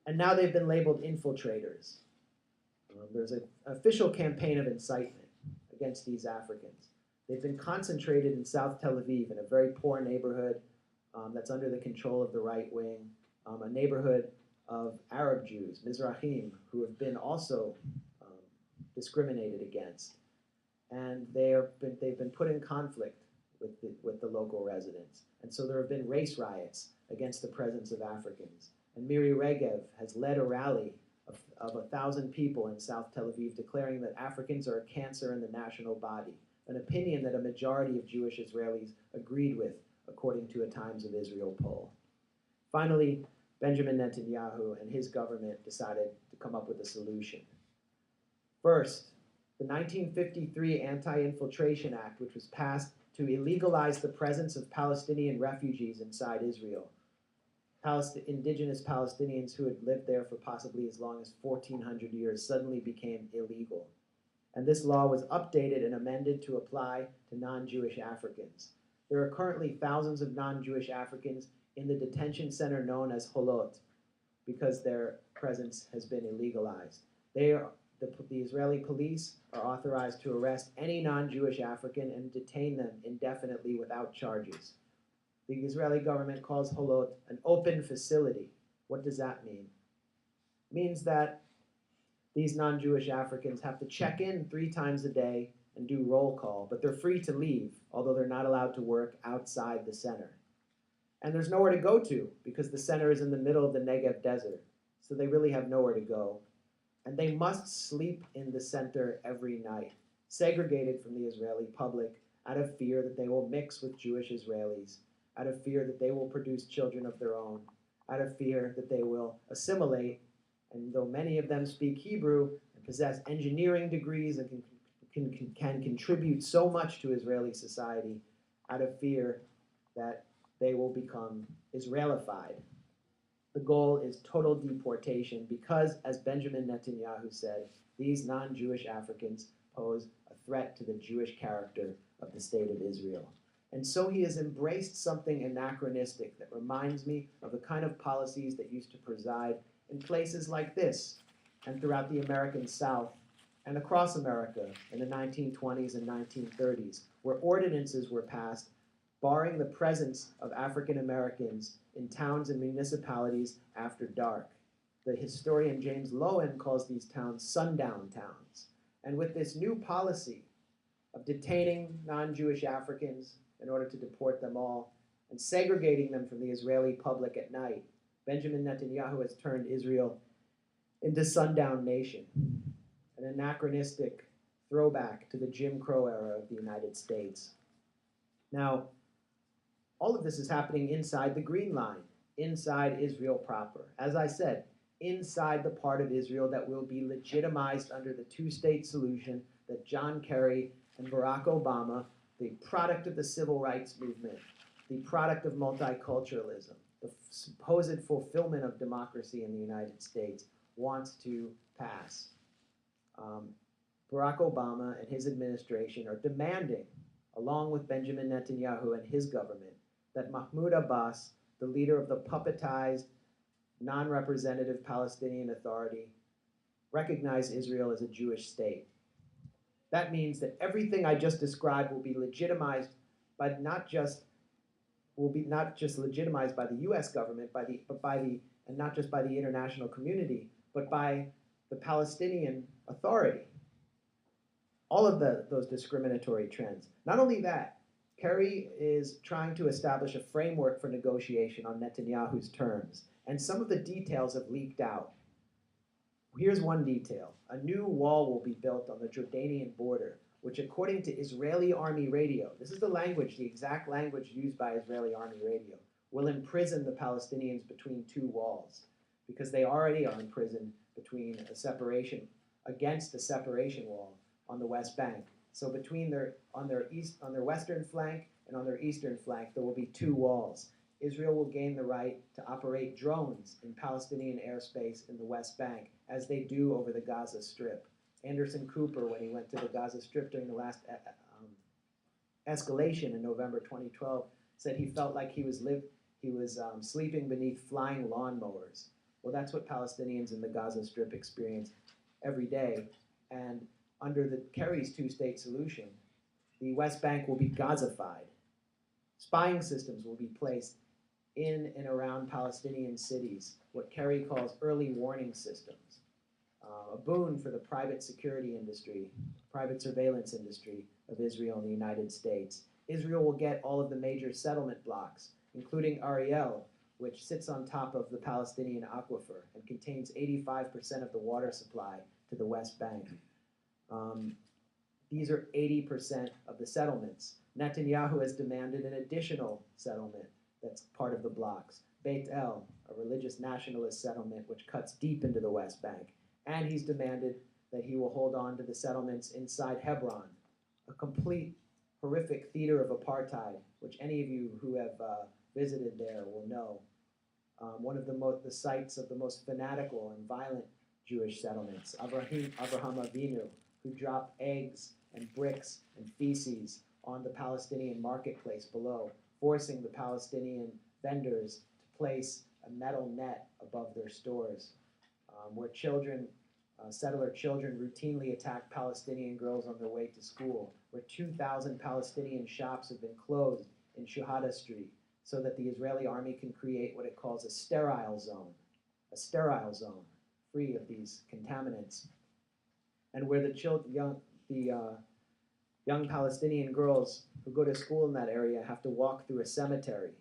And now they've been labeled infiltrators. There's an official campaign of incitement against these Africans. They've been concentrated in South Tel Aviv, in a very poor neighborhood that's under the control of the right wing, a neighborhood of Arab Jews, Mizrahim, who have been also discriminated against. And they've been put in conflict with the local residents. And so there have been race riots against the presence of Africans. And Miri Regev has led a rally of 1,000 people in South Tel Aviv declaring that Africans are a cancer in the national body, an opinion that a majority of Jewish Israelis agreed with, according to a Times of Israel poll. Finally, Benjamin Netanyahu and his government decided to come up with a solution. First, the 1953 Anti-Infiltration Act, which was passed to illegalize the presence of Palestinian refugees inside Israel. Indigenous Palestinians who had lived there for possibly as long as 1,400 years suddenly became illegal. And this law was updated and amended to apply to non-Jewish Africans. There are currently thousands of non-Jewish Africans in the detention center known as Holot because their presence has been illegalized. The Israeli police are authorized to arrest any non-Jewish African and detain them indefinitely without charges. The Israeli government calls Holot an open facility. What does that mean? It means that these non-Jewish Africans have to check in 3 times a day and do roll call, but they're free to leave, although they're not allowed to work outside the center. And there's nowhere to go to because the center is in the middle of the Negev desert, so they really have nowhere to go. And they must sleep in the center every night, segregated from the Israeli public out of fear that they will mix with Jewish Israelis, out of fear that they will produce children of their own, out of fear that they will assimilate. And though many of them speak Hebrew and possess engineering degrees and can contribute so much to Israeli society, out of fear that they will become Israelified. The goal is total deportation because, as Benjamin Netanyahu said, these non-Jewish Africans pose a threat to the Jewish character of the state of Israel. And so he has embraced something anachronistic that reminds me of the kind of policies that used to preside in places like this and throughout the American South and across America in the 1920s and 1930s, where ordinances were passed barring the presence of African Americans in towns and municipalities after dark. The historian James Lowen calls these towns sundown towns. And with this new policy of detaining non-Jewish Africans in order to deport them all and segregating them from the Israeli public at night, Benjamin Netanyahu has turned Israel into sundown nation, an anachronistic throwback to the Jim Crow era of the United States. Now, all of this is happening inside the Green Line, inside Israel proper. As I said, inside the part of Israel that will be legitimized under the two-state solution that John Kerry and Barack Obama, the product of the civil rights movement, the product of multiculturalism, the supposed fulfillment of democracy in the United States, wants to pass. Barack Obama and his administration are demanding, along with Benjamin Netanyahu and his government, that Mahmoud Abbas, the leader of the puppetized, non-representative Palestinian Authority, recognize Israel as a Jewish state. That means that everything I just described will be legitimized by not just legitimized by the U.S. government, and not just by the international community, but by the Palestinian Authority. All of those discriminatory trends. Not only that, Kerry is trying to establish a framework for negotiation on Netanyahu's terms, and some of the details have leaked out. Here's one detail. A new wall will be built on the Jordanian border, which according to Israeli Army radio, this is the exact language used by Israeli Army radio, will imprison the Palestinians between two walls, because they already are imprisoned between against a separation wall on the West Bank. So on their western flank and on their eastern flank, there will be two walls. Israel will gain the right to operate drones in Palestinian airspace in the West Bank, as they do over the Gaza Strip. Anderson Cooper, when he went to the Gaza Strip during the last escalation in November 2012, said he felt like he was sleeping beneath flying lawnmowers. Well, that's what Palestinians in the Gaza Strip experience every day. And under the Kerry's two-state solution, the West Bank will be Gazified. Spying systems will be placed in and around Palestinian cities, what Kerry calls early warning systems. A boon for the private security industry, private surveillance industry of Israel and the United States. Israel will get all of the major settlement blocks, including Ariel, which sits on top of the Palestinian aquifer and contains 85% of the water supply to the West Bank. These are 80% of the settlements. Netanyahu has demanded an additional settlement that's part of the blocks. Beit El, a religious nationalist settlement which cuts deep into the West Bank. And he's demanded that he will hold on to the settlements inside Hebron, a complete horrific theater of apartheid, which any of you who have visited there will know. One of the sites of the most fanatical and violent Jewish settlements. Avraham Avinu, who dropped eggs and bricks and feces on the Palestinian marketplace below, forcing the Palestinian vendors to place a metal net above their stores, where settler children routinely attack Palestinian girls on their way to school, where 2,000 Palestinian shops have been closed in Shuhada Street so that the Israeli army can create what it calls a sterile zone free of these contaminants, and where the young Palestinian girls who go to school in that area have to walk through a cemetery,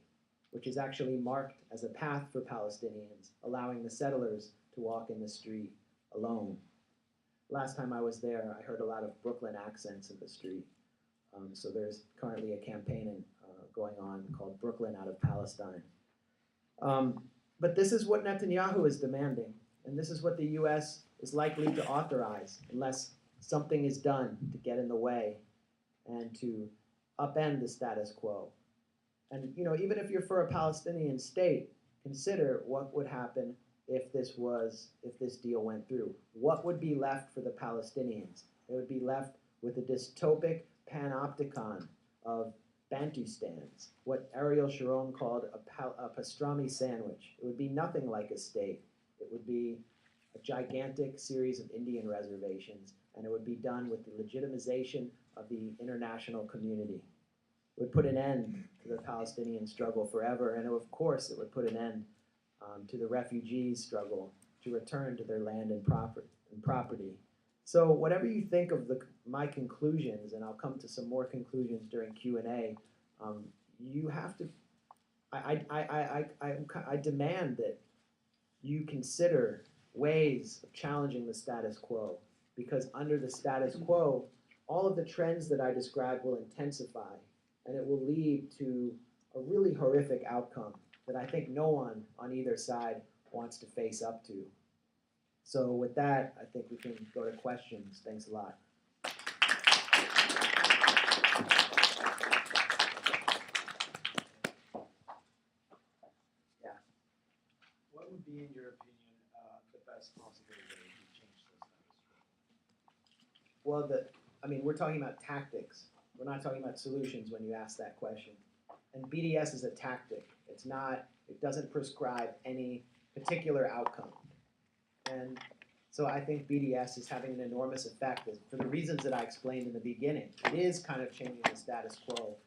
which is actually marked as a path for Palestinians, allowing the settlers to walk in the street alone. Last time I was there, I heard a lot of Brooklyn accents in the street. So there's currently a campaign going on called Brooklyn Out of Palestine. But this is what Netanyahu is demanding, and this is what the US is likely to authorize unless something is done to get in the way and to upend the status quo. And even if you're for a Palestinian state, consider what would happen if this deal went through. What would be left for the Palestinians? They would be left with a dystopic panopticon of Bantustans, what Ariel Sharon called a pastrami sandwich. It would be nothing like a state. It would be a gigantic series of Indian reservations, and it would be done with the legitimization of the international community. It would put an end to the Palestinian struggle forever, and of course it would put an end to the refugees' struggle to return to their land and property. So whatever you think of my conclusions, and I'll come to some more conclusions during Q&A, you have to, I demand that you consider ways of challenging the status quo, because under the status quo, all of the trends that I described will intensify, and it will lead to a really horrific outcome that I think no one on either side wants to face up to. So with that, I think we can go to questions. Thanks a lot. Yeah. What would be, in your opinion, the best possible way to change the status quo? Well, we're talking about tactics. We're not talking about solutions when you ask that question. And BDS is a tactic. It doesn't prescribe any particular outcome. And so I think BDS is having an enormous effect for the reasons that I explained in the beginning. It is kind of changing the status quo.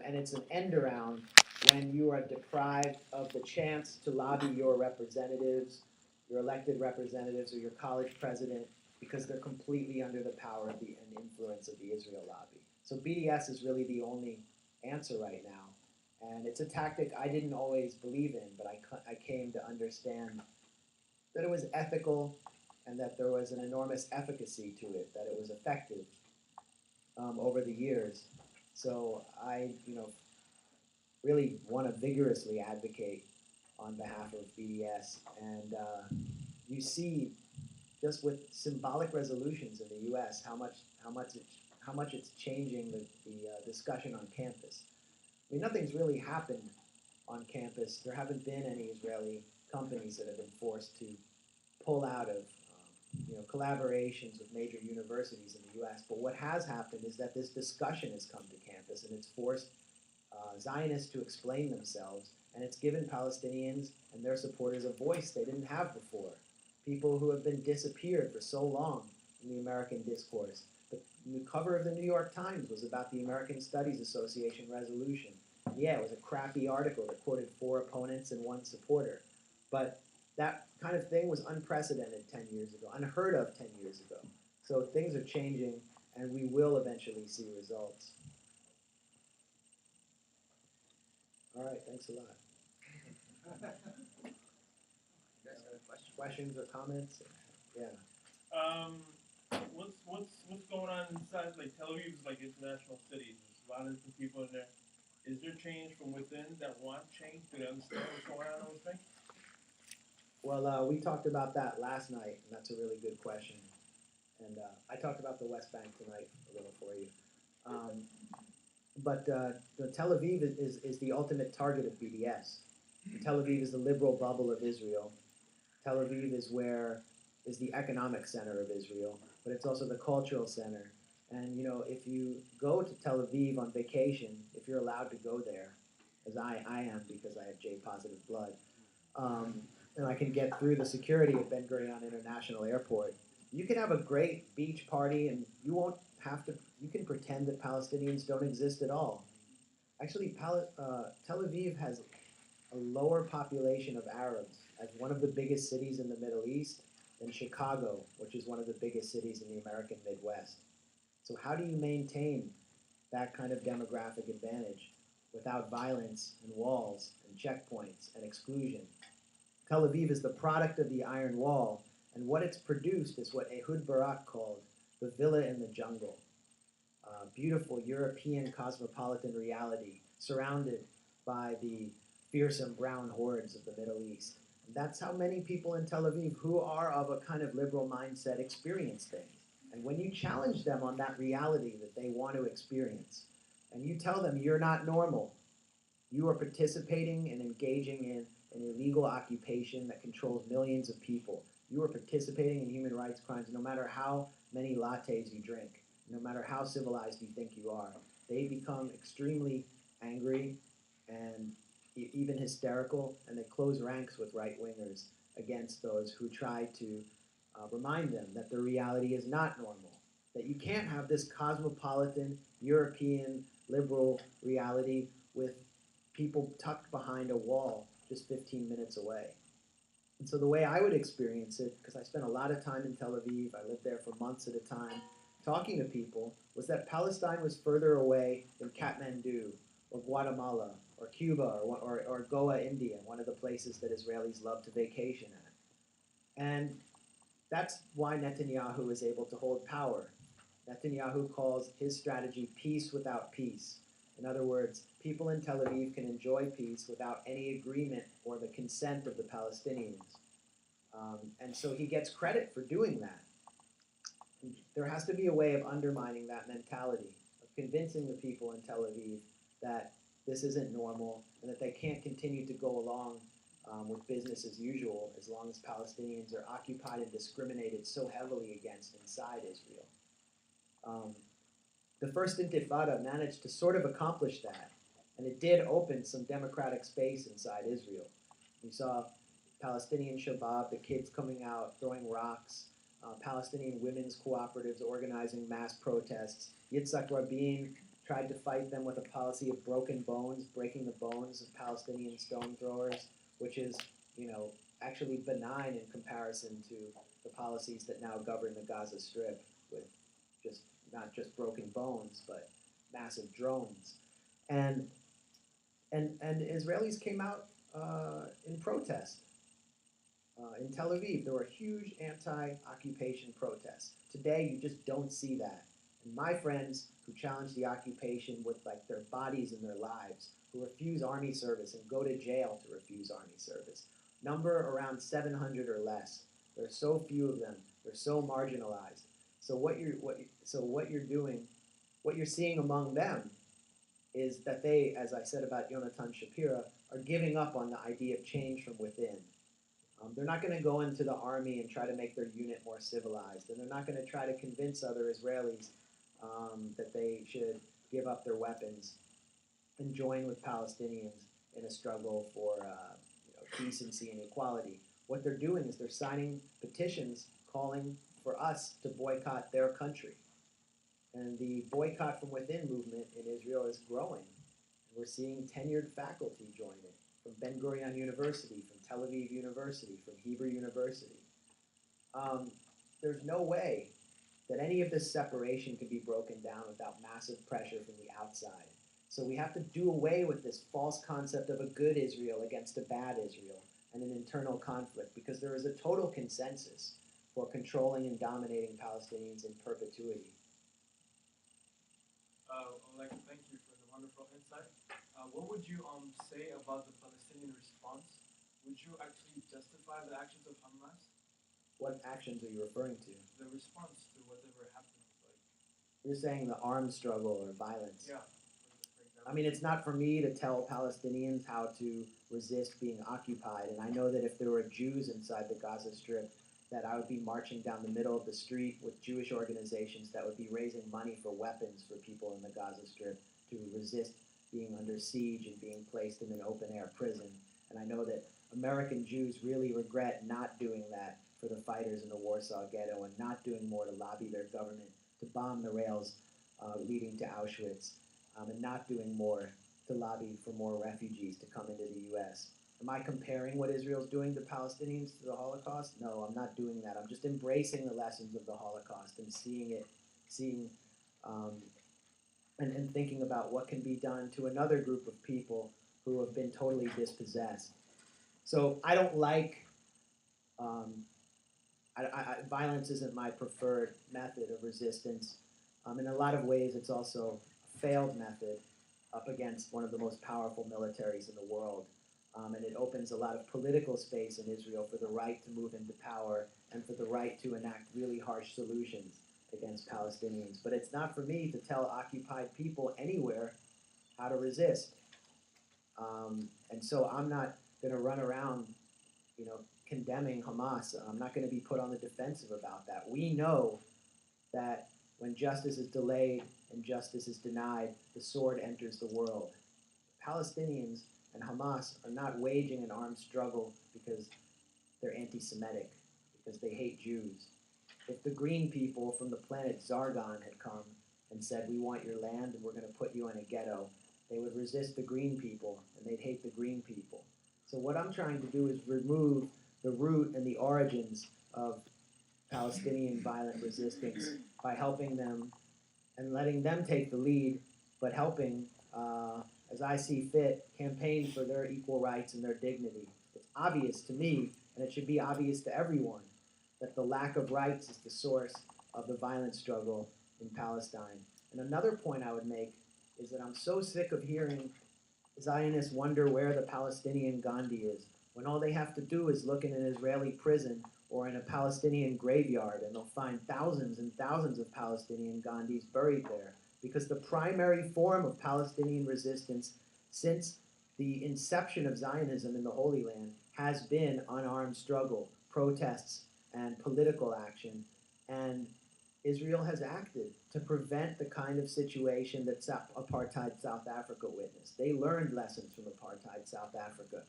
And it's an end around when you are deprived of the chance to lobby your representatives, your elected representatives, or your college president, because they're completely under the power and influence of the Israel lobby. So BDS is really the only answer right now. And it's a tactic I didn't always believe in, but I came to understand that it was ethical and that there was an enormous efficacy to it, that it was effective over the years. So I, really want to vigorously advocate on behalf of BDS. And you see, just with symbolic resolutions in the U.S., how much it's changing the discussion on campus. I mean, nothing's really happened on campus. There haven't been any Israeli companies that have been forced to pull out of collaborations with major universities in the U.S. But what has happened is that this discussion has come to campus, and it's forced Zionists to explain themselves, and it's given Palestinians and their supporters a voice they didn't have before. People who have been disappeared for so long in the American discourse. The cover of the New York Times was about the American Studies Association resolution. Yeah, it was a crappy article that quoted 4 opponents and 1 supporter. But that kind of thing was unprecedented 10 years ago, unheard of 10 years ago. So things are changing, and we will eventually see results. All right, thanks a lot. You guys have a question? Questions or comments? Yeah. What's going on inside? Like Tel Aviv is like international cities. There's a lot of different people in there. Is there change from within that want change? Do they understand what's going on with things? Well, we talked about that last night, and that's a really good question. And I talked about the West Bank tonight a little for you. But Tel Aviv is the ultimate target of BDS. Tel Aviv is the liberal bubble of Israel. Tel Aviv is the economic center of Israel, but it's also the cultural center. And if you go to Tel Aviv on vacation, if you're allowed to go there, as I am because I have J-positive blood, and I can get through the security at Ben Gurion International Airport, you can have a great beach party, and you won't have to. You can pretend that Palestinians don't exist at all. Actually, Tel Aviv has a lower population of Arabs as one of the biggest cities in the Middle East than Chicago, which is one of the biggest cities in the American Midwest. So how do you maintain that kind of demographic advantage without violence and walls and checkpoints and exclusion? Tel Aviv is the product of the Iron Wall, and what it's produced is what Ehud Barak called the villa in the jungle. Beautiful European cosmopolitan reality surrounded by the fearsome brown hordes of the Middle East. And that's how many people in Tel Aviv who are of a kind of liberal mindset experience things. And when you challenge them on that reality that they want to experience, and you tell them you're not normal, you are participating and engaging in an illegal occupation that controls millions of people. You are participating in human rights crimes no matter how many lattes you drink, no matter how civilized you think you are. They become extremely angry and even hysterical, and they close ranks with right-wingers against those who try to remind them that their reality is not normal, that you can't have this cosmopolitan, European, liberal reality with people tucked behind a wall just 15 minutes away. And so the way I would experience it, because I spent a lot of time in Tel Aviv, I lived there for months at a time, talking to people, was that Palestine was further away than Kathmandu or Guatemala or Cuba or Goa, India, one of the places that Israelis love to vacation at. And that's why Netanyahu is able to hold power. Netanyahu calls his strategy peace without peace. In other words, people in Tel Aviv can enjoy peace without any agreement or the consent of the Palestinians. And so he gets credit for doing that. There has to be a way of undermining that mentality, of convincing the people in Tel Aviv that this isn't normal and that they can't continue to go along with business as usual as long as Palestinians are occupied and discriminated so heavily against inside Israel. The first Intifada managed to sort of accomplish that, and it did open some democratic space inside Israel. We saw Palestinian Shabab, the kids coming out, throwing rocks, Palestinian women's cooperatives organizing mass protests. Yitzhak Rabin tried to fight them with a policy of broken bones, breaking the bones of Palestinian stone throwers, which is, actually benign in comparison to the policies that now govern the Gaza Strip, with not just broken bones, but massive drones. And Israelis came out in protest. In Tel Aviv, there were huge anti-occupation protests. Today, you just don't see that. And my friends who challenge the occupation with like their bodies and their lives, who refuse army service and go to jail to refuse army service, number around 700 or less. There are so few of them. They're so marginalized. So what you're doing, what you're seeing among them, is that they, as I said about Yonatan Shapira, are giving up on the idea of change from within. They're not going to go into the army and try to make their unit more civilized, and they're not going to try to convince other Israelis that they should give up their weapons and join with Palestinians in a struggle for decency and equality. What they're doing is they're signing petitions calling for us to boycott their country. And the boycott from within movement in Israel is growing. We're seeing tenured faculty join it, from Ben Gurion University, from Tel Aviv University, from Hebrew University. There's no way that any of this separation can be broken down without massive pressure from the outside. So we have to do away with this false concept of a good Israel against a bad Israel and an internal conflict, because there is a total consensus for controlling and dominating Palestinians in perpetuity. I would like to thank you for the wonderful insight. What would you say about the Palestinian response? Would you actually justify the actions of Hamas? What actions are you referring to? The response to whatever happened, like You're saying the armed struggle or violence. yeah. I mean, it's not for me to tell Palestinians how to resist being occupied. And I know that if there were Jews inside the Gaza Strip, that I would be marching down the middle of the street with Jewish organizations that would be raising money for weapons for people in the Gaza Strip to resist being under siege and being placed in an open-air prison. And I know that American Jews really regret not doing that for the fighters in the Warsaw Ghetto and not doing more to lobby their government to bomb the rails leading to Auschwitz. And not doing more to lobby for more refugees to come into the U.S. Am I comparing what Israel's doing to Palestinians to the Holocaust? No, I'm not doing that. I'm just embracing the lessons of the Holocaust and and thinking about what can be done to another group of people who have been totally dispossessed. So I don't like, violence isn't my preferred method of resistance. In a lot of ways, it's also failed method up against one of the most powerful militaries in the world. And it opens a lot of political space in Israel for the right to move into power and for the right to enact really harsh solutions against Palestinians. But it's not for me to tell occupied people anywhere how to resist. And so I'm not going to run around, condemning Hamas. I'm not going to be put on the defensive about that. We know that when justice is delayed and justice is denied, the sword enters the world. Palestinians and Hamas are not waging an armed struggle because they're anti-Semitic, because they hate Jews. If the green people from the planet Zargon had come and said, we want your land and we're going to put you in a ghetto, they would resist the green people and they'd hate the green people. So what I'm trying to do is remove the root and the origins of Palestinian violent resistance by helping them and letting them take the lead, but helping, as I see fit, campaign for their equal rights and their dignity. It's obvious to me, and it should be obvious to everyone, that the lack of rights is the source of the violent struggle in Palestine. And another point I would make is that I'm so sick of hearing Zionists wonder where the Palestinian Gandhi is, when all they have to do is look in an Israeli prison or in a Palestinian graveyard, and they'll find thousands and thousands of Palestinian Gandhis buried there. Because the primary form of Palestinian resistance since the inception of Zionism in the Holy Land has been unarmed struggle, protests, and political action. And Israel has acted to prevent the kind of situation that apartheid South Africa witnessed. They learned lessons from apartheid South Africa,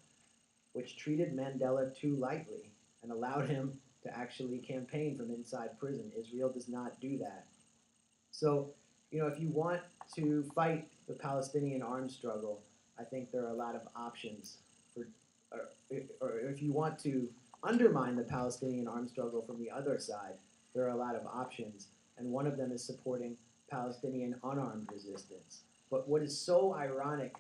which treated Mandela too lightly and allowed him to actually campaign from inside prison. Israel does not do that. So, if you want to fight the Palestinian armed struggle, I think there are a lot of options or if you want to undermine the Palestinian armed struggle from the other side, there are a lot of options. And one of them is supporting Palestinian unarmed resistance. But what is so ironic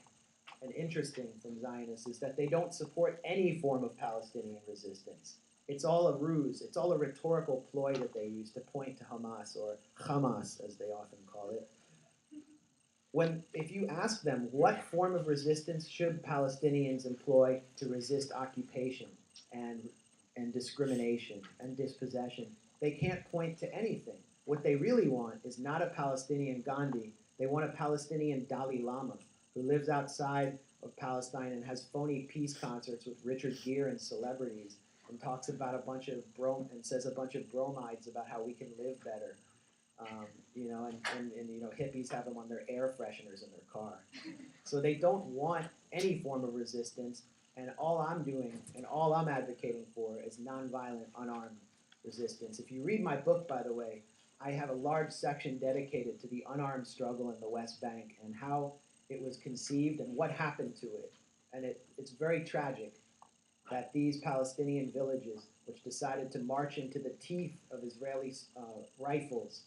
and interesting from Zionists is that they don't support any form of Palestinian resistance. It's all a ruse. It's all a rhetorical ploy that they use to point to Hamas, or Hamas as they often call it. If you ask them what form of resistance should Palestinians employ to resist occupation and discrimination and dispossession, they can't point to anything. What they really want is not a Palestinian Gandhi. They want a Palestinian Dalai Lama who lives outside of Palestine and has phony peace concerts with Richard Gere and celebrities and talks about and says a bunch of bromides about how we can live better. And hippies have them on their air fresheners in their car. So they don't want any form of resistance, and all I'm doing and all I'm advocating for is nonviolent, unarmed resistance. If you read my book, by the way, I have a large section dedicated to the unarmed struggle in the West Bank and how it was conceived and what happened to it. And it's very tragic that these Palestinian villages, which decided to march into the teeth of Israeli rifles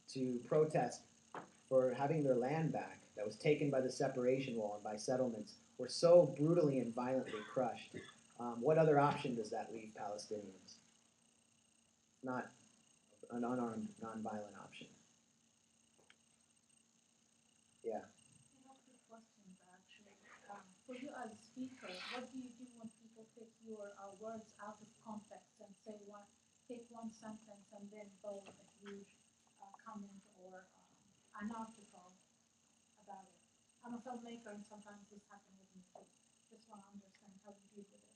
to protest for having their land back that was taken by the separation wall and by settlements, were so brutally and violently crushed. What other option does that leave Palestinians? Not an unarmed, nonviolent option. Yeah. I have two questions actually. For you as a speaker, what do you do when people take your words out of context and take one sentence and then build a huge comment or an article about it? I'm a filmmaker and sometimes this happens with me too. Just want to understand how you deal with it.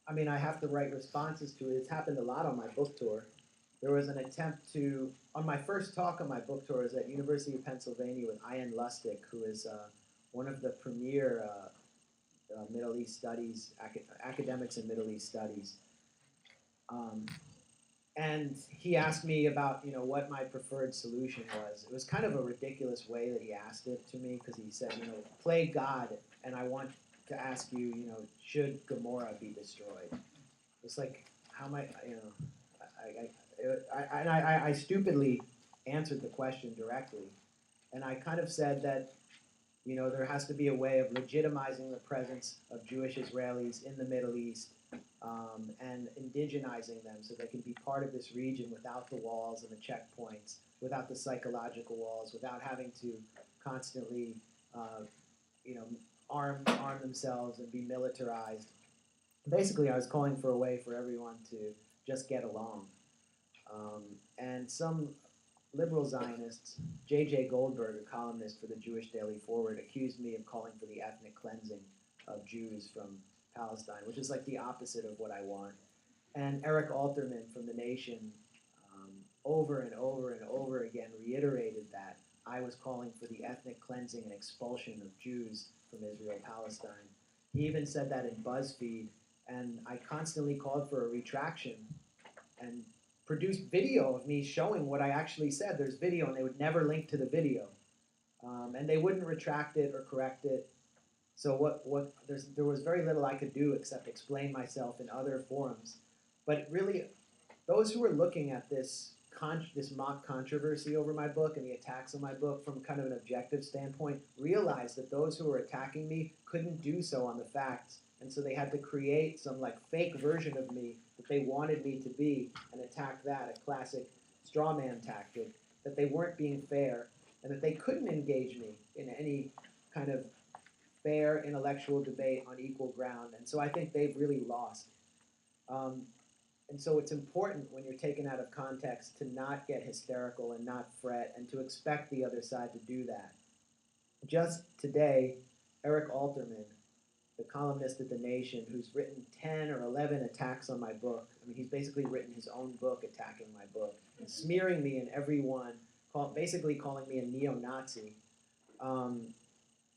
I mean, I have to write responses to it. It's happened a lot on my book tour. There was an attempt on my first talk on my book tour is at University of Pennsylvania with Ian Lustig, who is one of the premier Middle East studies, academics in Middle East studies. And he asked me about, what my preferred solution was. It was kind of a ridiculous way that he asked it to me because he said, play God, and I want to ask you, should Gomorrah be destroyed? It's like, how am I stupidly answered the question directly. And I kind of said that, there has to be a way of legitimizing the presence of Jewish Israelis in the Middle East and indigenizing them so they can be part of this region without the walls and the checkpoints, without the psychological walls, without having to constantly, arm themselves and be militarized. Basically, I was calling for a way for everyone to just get along. And some liberal Zionists, J.J. Goldberg, a columnist for the Jewish Daily Forward, accused me of calling for the ethnic cleansing of Jews from Palestine, which is like the opposite of what I want. And Eric Alterman from The Nation over and over and over again reiterated that I was calling for the ethnic cleansing and expulsion of Jews from Israel-Palestine. He even said that in BuzzFeed, and I constantly called for a retraction and produced video of me showing what I actually said. There's video, and they would never link to the video. And they wouldn't retract it or correct it. So there was very little I could do except explain myself in other forums. But really, those who were looking at this mock controversy over my book and the attacks on my book from kind of an objective standpoint realized that those who were attacking me couldn't do so on the facts. And so they had to create some fake version of me that they wanted me to be and attack that, a classic straw man tactic, that they weren't being fair and that they couldn't engage me in any kind of fair intellectual debate on equal ground. And so I think they've really lost. And so it's important when you're taken out of context to not get hysterical and not fret and to expect the other side to do that. Just today, Eric Alterman, the columnist at The Nation, who's written 10 or 11 attacks on my book. I mean, he's basically written his own book attacking my book, and smearing me in every one, basically calling me a neo-Nazi,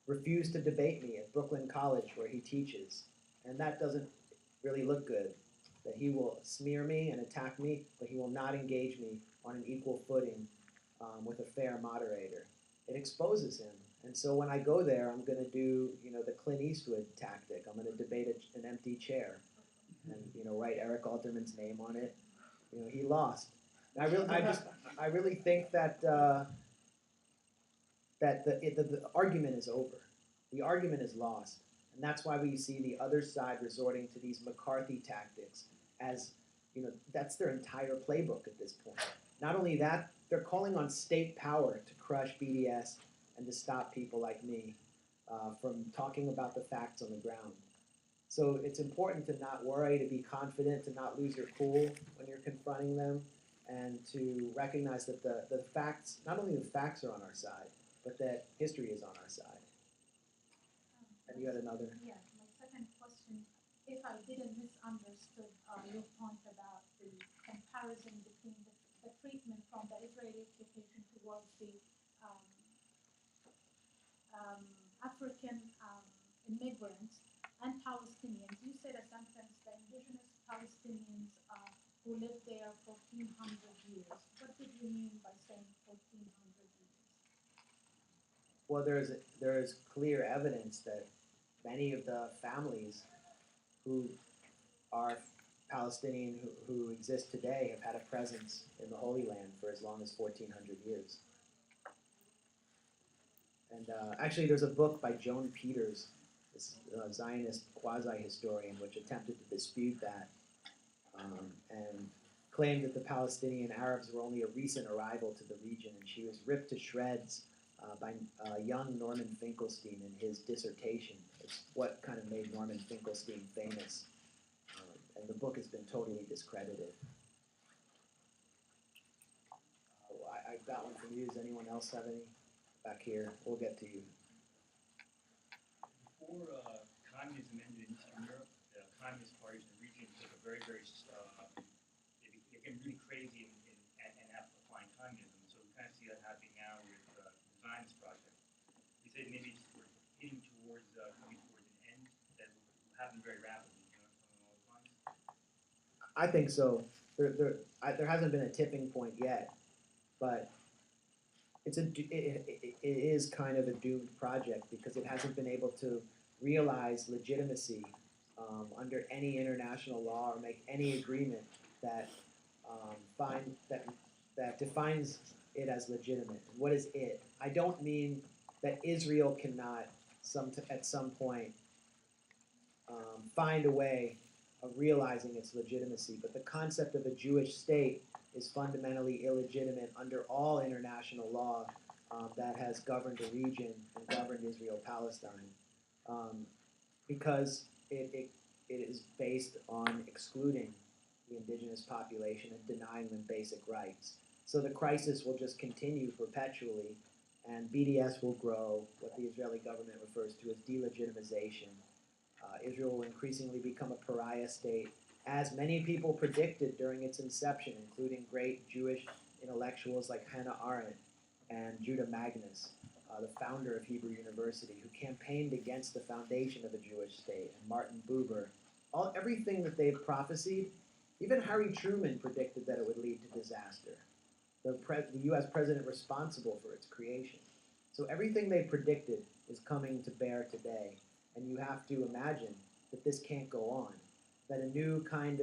refused to debate me at Brooklyn College where he teaches. And that doesn't really look good, that he will smear me and attack me, but he will not engage me on an equal footing with a fair moderator. It exposes him. And so when I go there, I'm going to do, the Clint Eastwood tactic. I'm going to debate an empty chair and, write Eric Alterman's name on it. He lost. And I really think that that the argument is over. The argument is lost. And that's why we see the other side resorting to these McCarthy tactics as, that's their entire playbook at this point. Not only that, they're calling on state power to crush BDS and to stop people like me from talking about the facts on the ground. So it's important to not worry, to be confident, to not lose your cool when you're confronting them, and to recognize that the facts, not only the facts are on our side, but that history is on our side. And you had another? Yeah, my second question, if I didn't misunderstood your point about the comparison between the treatment from the Israeli occupation towards the African immigrants and Palestinians, you said a sentence, the indigenous Palestinians who lived there 1,400 years. What did you mean by saying 1,400 years? Well, there is clear evidence that many of the families who are Palestinian who exist today have had a presence in the Holy Land for as long as 1,400 years. And actually, there's a book by Joan Peters, this Zionist quasi-historian, which attempted to dispute that and claimed that the Palestinian Arabs were only a recent arrival to the region, and she was ripped to shreds by young Norman Finkelstein in his dissertation. It's what kind of made Norman Finkelstein famous, and the book has been totally discredited. I got one from you. Does anyone else have any? Back here, we'll get to you. Before communism ended in Eastern Europe, the communist parties in the region took a very, very, they became really crazy and amplifying communism. So we kind of see that happening now with the Zionist project. We say maybe we're heading towards, coming towards an end that will happen very rapidly, along those lines. I think so. There hasn't been a tipping point yet, but it is kind of a doomed project because it hasn't been able to realize legitimacy under any international law or make any agreement that that defines it as legitimate. What is it? I don't mean that Israel cannot at some point find a way of realizing its legitimacy, but the concept of a Jewish state is fundamentally illegitimate under all international law that has governed the region and governed Israel-Palestine, because it is based on excluding the indigenous population and denying them basic rights. So the crisis will just continue perpetually, and BDS will grow, what the Israeli government refers to as delegitimization. Israel will increasingly become a pariah state, as many people predicted during its inception, including great Jewish intellectuals like Hannah Arendt and Judah Magnus, the founder of Hebrew University, who campaigned against the foundation of a Jewish state, and Martin Buber. Everything that they've prophesied, even Harry Truman predicted that it would lead to disaster. The U.S. president responsible for its creation. So everything they predicted is coming to bear today. And you have to imagine that this can't go on, that a new kind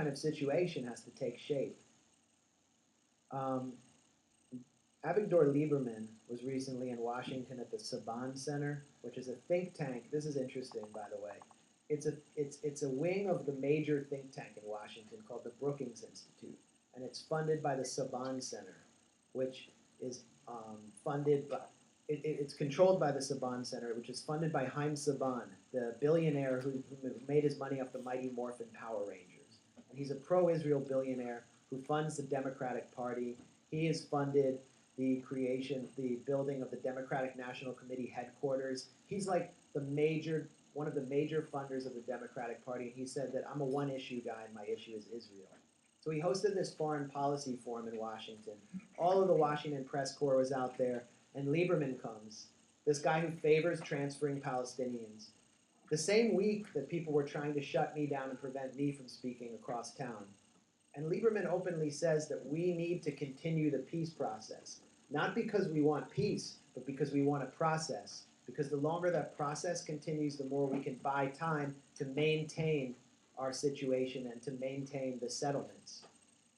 of situation has to take shape. Avigdor Lieberman was recently in Washington at the Saban Center, which is a think tank. This is interesting, by the way. It's a wing of the major think tank in Washington called the Brookings Institute, and it's funded by the Saban Center, which is funded by. It's controlled by the Saban Center, which is funded by Haim Saban, the billionaire who made his money off the Mighty Morphin Power Rangers. And he's a pro-Israel billionaire who funds the Democratic Party. He has funded the building of the Democratic National Committee headquarters. He's like one of the major funders of the Democratic Party, and he said that I'm a one-issue guy and my issue is Israel. So he hosted this foreign policy forum in Washington. All of the Washington press corps was out there. And Lieberman comes, this guy who favors transferring Palestinians, the same week that people were trying to shut me down and prevent me from speaking across town. And Lieberman openly says that we need to continue the peace process, not because we want peace, but because we want a process. Because the longer that process continues, the more we can buy time to maintain our situation and to maintain the settlements.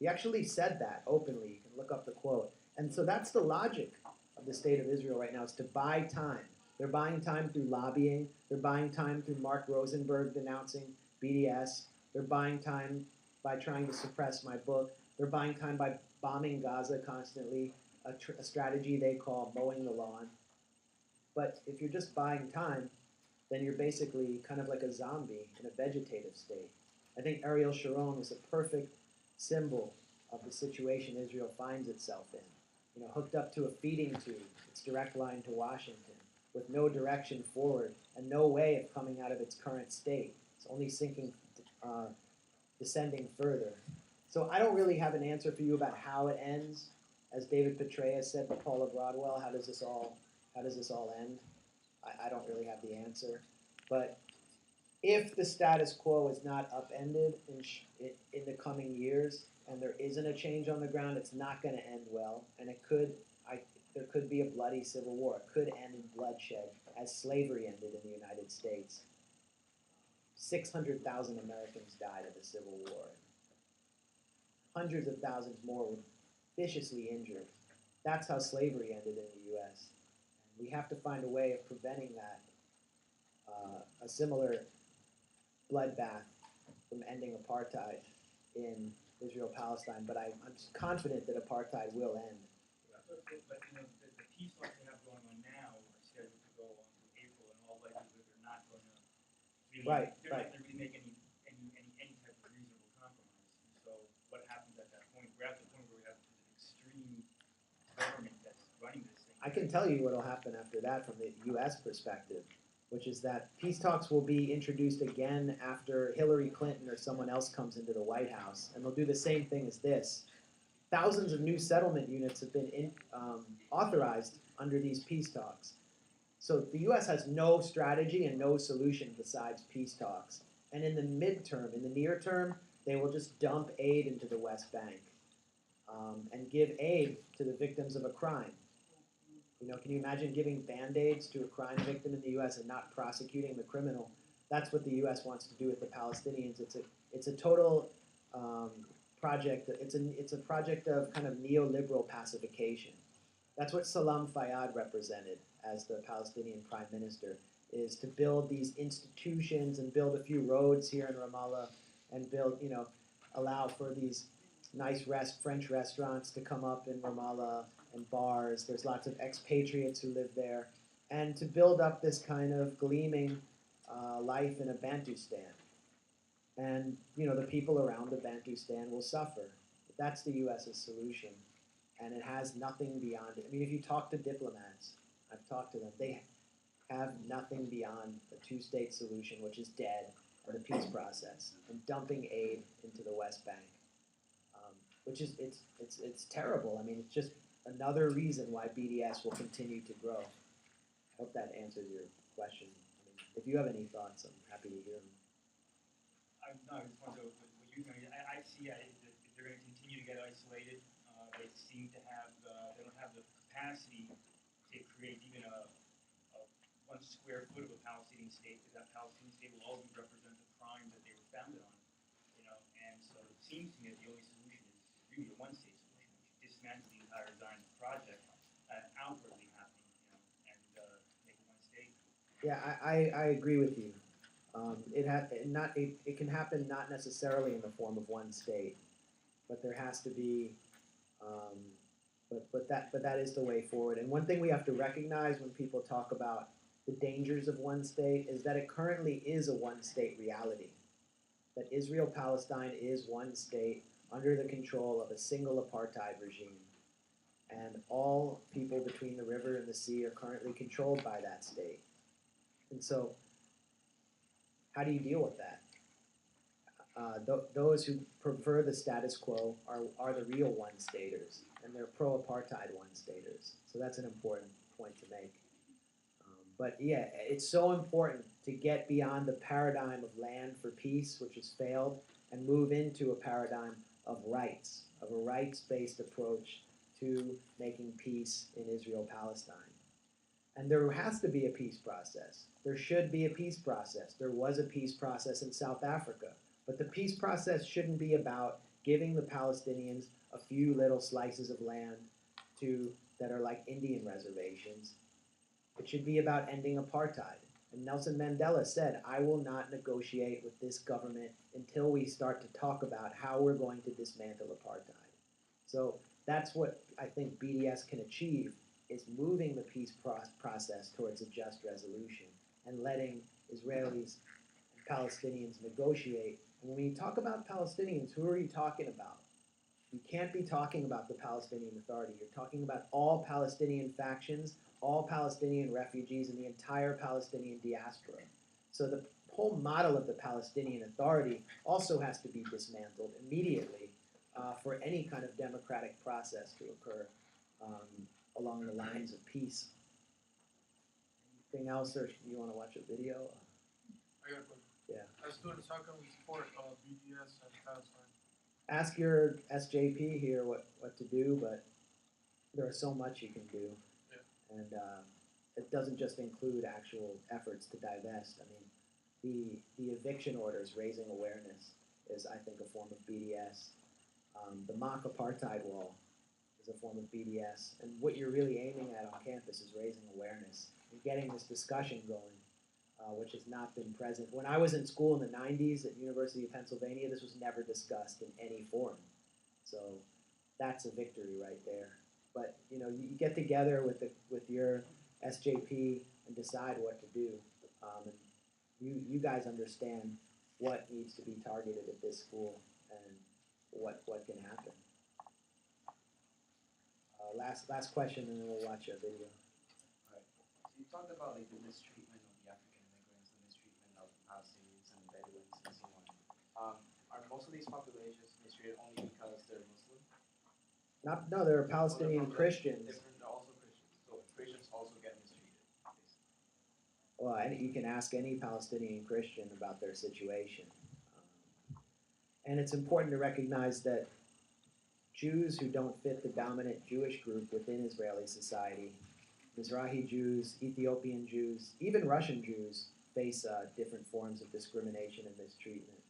He actually said that openly. You can look up the quote. And so that's the logic of the state of Israel right now, is to buy time, They're buying time through lobbying. They're buying time through Mark Rosenberg denouncing BDS. They're buying time by trying to suppress my book. They're buying time by bombing Gaza constantly, a strategy they call mowing the lawn. But if you're just buying time, then you're basically kind of like a zombie in a vegetative state. I think Ariel Sharon was a perfect symbol of the situation Israel finds itself in. You know, hooked up to a feeding tube, its direct line to Washington, with no direction forward and no way of coming out of its current state. It's only sinking, descending further. So I don't really have an answer for you about how it ends. As David Petraeus said to Paula Broadwell, how does this all end? I don't really have the answer. But if the status quo is not upended in the coming years, and there isn't a change on the ground, it's not going to end well, and there could be a bloody civil war. It could end in bloodshed, as slavery ended in the United States. 600,000 Americans died of the Civil War. Hundreds of thousands more were viciously injured. That's how slavery ended in the U.S. We have to find a way of preventing that, a similar bloodbath from ending apartheid in Israel-Palestine. But I'm confident that apartheid will end. But you know, the peace talks they have going on now are scheduled to go on through April, and all likelihood they're not going to really, Right, they're right. not going to really make any type of reasonable compromise. And so what happens at that point? We're at the point where we have an extreme government that's running this thing. I can tell you what will happen after that from the U.S. perspective, which is that peace talks will be introduced again after Hillary Clinton or someone else comes into the White House, and they'll do the same thing as this. Thousands of new settlement units have been authorized under these peace talks. So the U.S. has no strategy and no solution besides peace talks. And in the midterm, in the near term, they will just dump aid into the West Bank and give aid to the victims of a crime. You know, can you imagine giving Band-Aids to a crime victim in the U.S. and not prosecuting the criminal? That's what the U.S. wants to do with the Palestinians. It's a total project. It's a project of kind of neoliberal pacification. That's what Salam Fayyad represented as the Palestinian prime minister, is to build these institutions and build a few roads here in Ramallah and build, you know, allow for these nice French restaurants to come up in Ramallah and bars. There's lots of expatriates who live there, and to build up this kind of gleaming life in a Bantustan. And you know, the people around the Bantustan will suffer. That's the U.S.'s solution, and it has nothing beyond it. I mean, if you talk to diplomats, I've talked to them, they have nothing beyond the two-state solution, which is dead, and the peace process, and dumping aid into the West Bank, which is it's terrible. I mean, it's just another reason why BDS will continue to grow. I hope that answers your question. I mean, if you have any thoughts, I'm happy to hear them. I just want to what you know. I see that they're going to continue to get isolated. They seem to have they don't have the capacity to create even a 1 square foot of a Palestinian state, because that Palestinian state will always represent the crime that they were founded on. You know, and so it seems to me that the only solution is really a one-state solution, which dismantles the entire Zionist project outwardly happening, you know, and make it one state. Yeah, I agree with you. It can happen not necessarily in the form of one state, but there has to be, but that is the way forward. And one thing we have to recognize when people talk about the dangers of one state is that it currently is a one state reality. That Israel-Palestine is one state under the control of a single apartheid regime. And all people between the river and the sea are currently controlled by that state. And so, how do you deal with that? Those who prefer the status quo are the real one-staters, and they're pro-apartheid one-staters. So that's an important point to make. But yeah, it's so important to get beyond the paradigm of land for peace, which has failed, and move into a paradigm of rights, of a rights-based approach to making peace in Israel-Palestine. And there has to be a peace process. There should be a peace process. There was a peace process in South Africa. But the peace process shouldn't be about giving the Palestinians a few little slices of land that are like Indian reservations. It should be about ending apartheid. And Nelson Mandela said, I will not negotiate with this government until we start to talk about how we're going to dismantle apartheid. So that's what I think BDS can achieve, is moving the peace process towards a just resolution and letting Israelis and Palestinians negotiate. And when you talk about Palestinians, who are you talking about? You can't be talking about the Palestinian Authority. You're talking about all Palestinian factions, all Palestinian refugees, and the entire Palestinian diaspora. So the whole model of the Palestinian Authority also has to be dismantled immediately for any kind of democratic process to occur along the lines of peace. Anything else, or you want to watch a video? I got a question. Yeah. As students, how can we support BDS and Palestine? Ask your SJP here what to do, but there's so much you can do. Yeah. And it doesn't just include actual efforts to divest. I mean, the eviction orders, raising awareness, is, I think, a form of BDS. The mock apartheid wall is a form of BDS. And what you're really aiming at on campus is raising awareness and getting this discussion going, which has not been present. When I was in school in the 90s at University of Pennsylvania, this was never discussed in any form. So that's a victory right there. But you know, you get together with your SJP and decide what to do. And you guys understand what needs to be targeted at this school and what can happen. Last question, and then we'll watch a video. Alright. So you talked about like the mistreatment of the African immigrants, the mistreatment of Palestinians and the Bedouins and so on. Are most of these populations mistreated only because they're Muslim? No, there are Palestinian Christians. They're also Christians. So Christians also get mistreated, basically. Well, you can ask any Palestinian Christian about their situation. And it's important to recognize that Jews who don't fit the dominant Jewish group within Israeli society, Mizrahi Jews, Ethiopian Jews, even Russian Jews, face different forms of discrimination and mistreatment,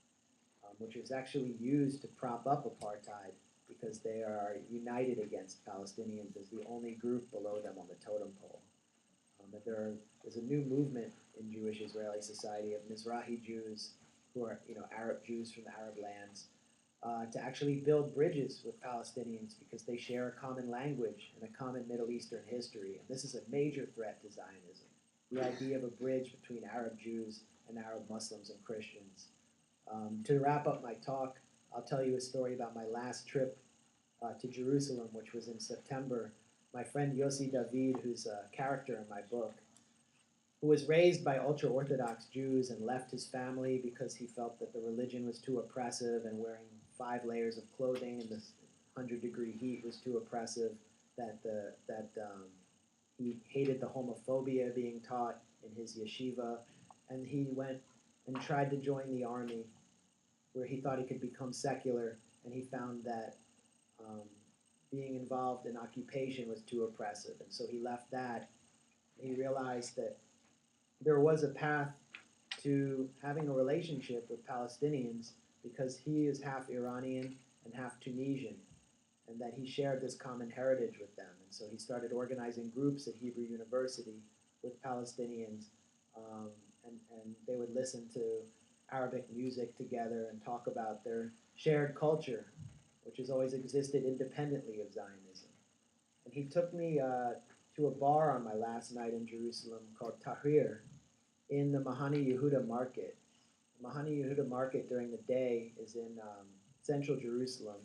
which is actually used to prop up apartheid because they are united against Palestinians as the only group below them on the totem pole. And there's a new movement in Jewish Israeli society of Mizrahi Jews, who are Arab Jews from the Arab lands, to actually build bridges with Palestinians because they share a common language and a common Middle Eastern history. And this is a major threat to Zionism, the idea of a bridge between Arab Jews and Arab Muslims and Christians. To wrap up my talk, I'll tell you a story about my last trip to Jerusalem, which was in September. My friend Yossi David, who's a character in my book, who was raised by ultra-Orthodox Jews and left his family because he felt that the religion was too oppressive and wearing 5 layers of clothing in this 100-degree heat was too oppressive, that he hated the homophobia being taught in his yeshiva, and he went and tried to join the army where he thought he could become secular, and he found that being involved in occupation was too oppressive, and so he left that. He realized that there was a path to having a relationship with Palestinians because he is half Iranian and half Tunisian, and that he shared this common heritage with them. And so he started organizing groups at Hebrew University with Palestinians, and they would listen to Arabic music together and talk about their shared culture, which has always existed independently of Zionism. And he took me to a bar on my last night in Jerusalem called Tahrir in the Mahani Yehuda market. The Mahani Yehuda market during the day is in central Jerusalem,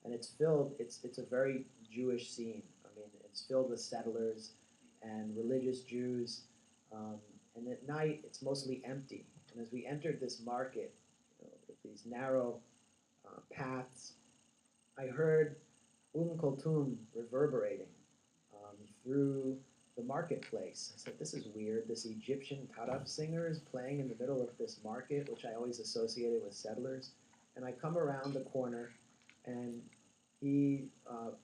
and it's a very Jewish scene. I mean, it's filled with settlers and religious Jews, and at night it's mostly empty. And as we entered this market, with these narrow paths, I heard Kulthum reverberating through the marketplace. I said, this is weird. This Egyptian tarab singer is playing in the middle of this market, which I always associated with settlers. And I come around the corner, and he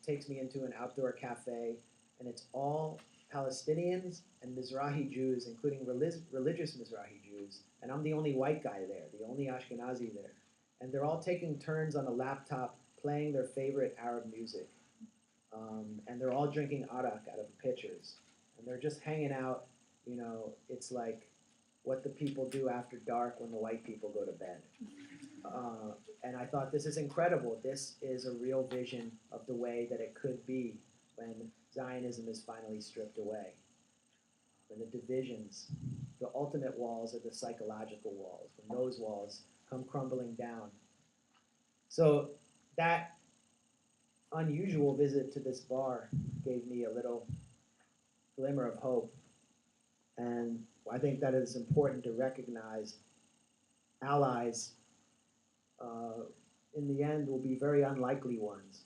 takes me into an outdoor cafe, and it's all Palestinians and Mizrahi Jews, including religious Mizrahi Jews. And I'm the only white guy there, the only Ashkenazi there. And they're all taking turns on a laptop playing their favorite Arab music. And they're all drinking arak out of pitchers. And they're just hanging out, it's like what the people do after dark when the white people go to bed. And I thought, this is incredible. This is a real vision of the way that it could be when Zionism is finally stripped away. And the divisions, the ultimate walls are the psychological walls. When those walls come crumbling down. So that unusual visit to this bar gave me a little glimmer of hope. And I think that it's important to recognize allies in the end will be very unlikely ones.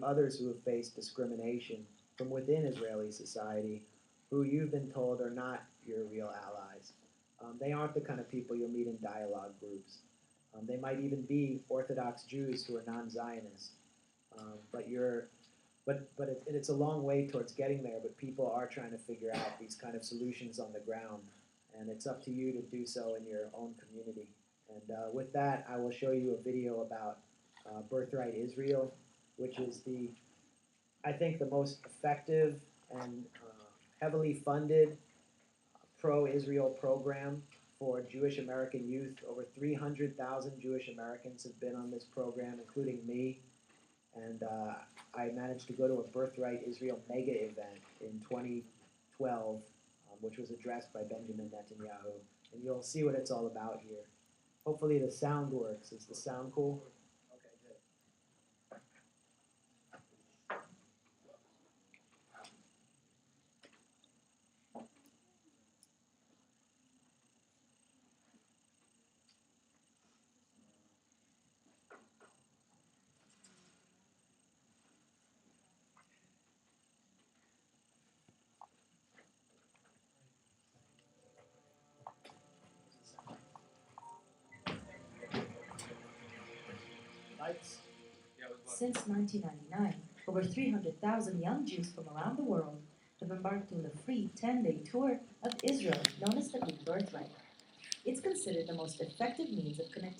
Others who have faced discrimination from within Israeli society, who you've been told are not your real allies. They aren't the kind of people you'll meet in dialogue groups. They might even be Orthodox Jews who are non-Zionists. But it's a long way towards getting there, but people are trying to figure out these kind of solutions on the ground. And it's up to you to do so in your own community. And with that, I will show you a video about Birthright Israel, which is I think the most effective and heavily funded pro-Israel program for Jewish American youth. Over 300,000 Jewish Americans have been on this program, including me. And I managed to go to a Birthright Israel mega event in 2012, which was addressed by Benjamin Netanyahu. And you'll see what it's all about here. Hopefully the sound works. Is the sound cool? Okay, good. Lights? Since 1999, over 300,000 young Jews from around the world have embarked on the free 10-day tour of Israel, known as the Greek Birthright. It's considered the most effective means of connecting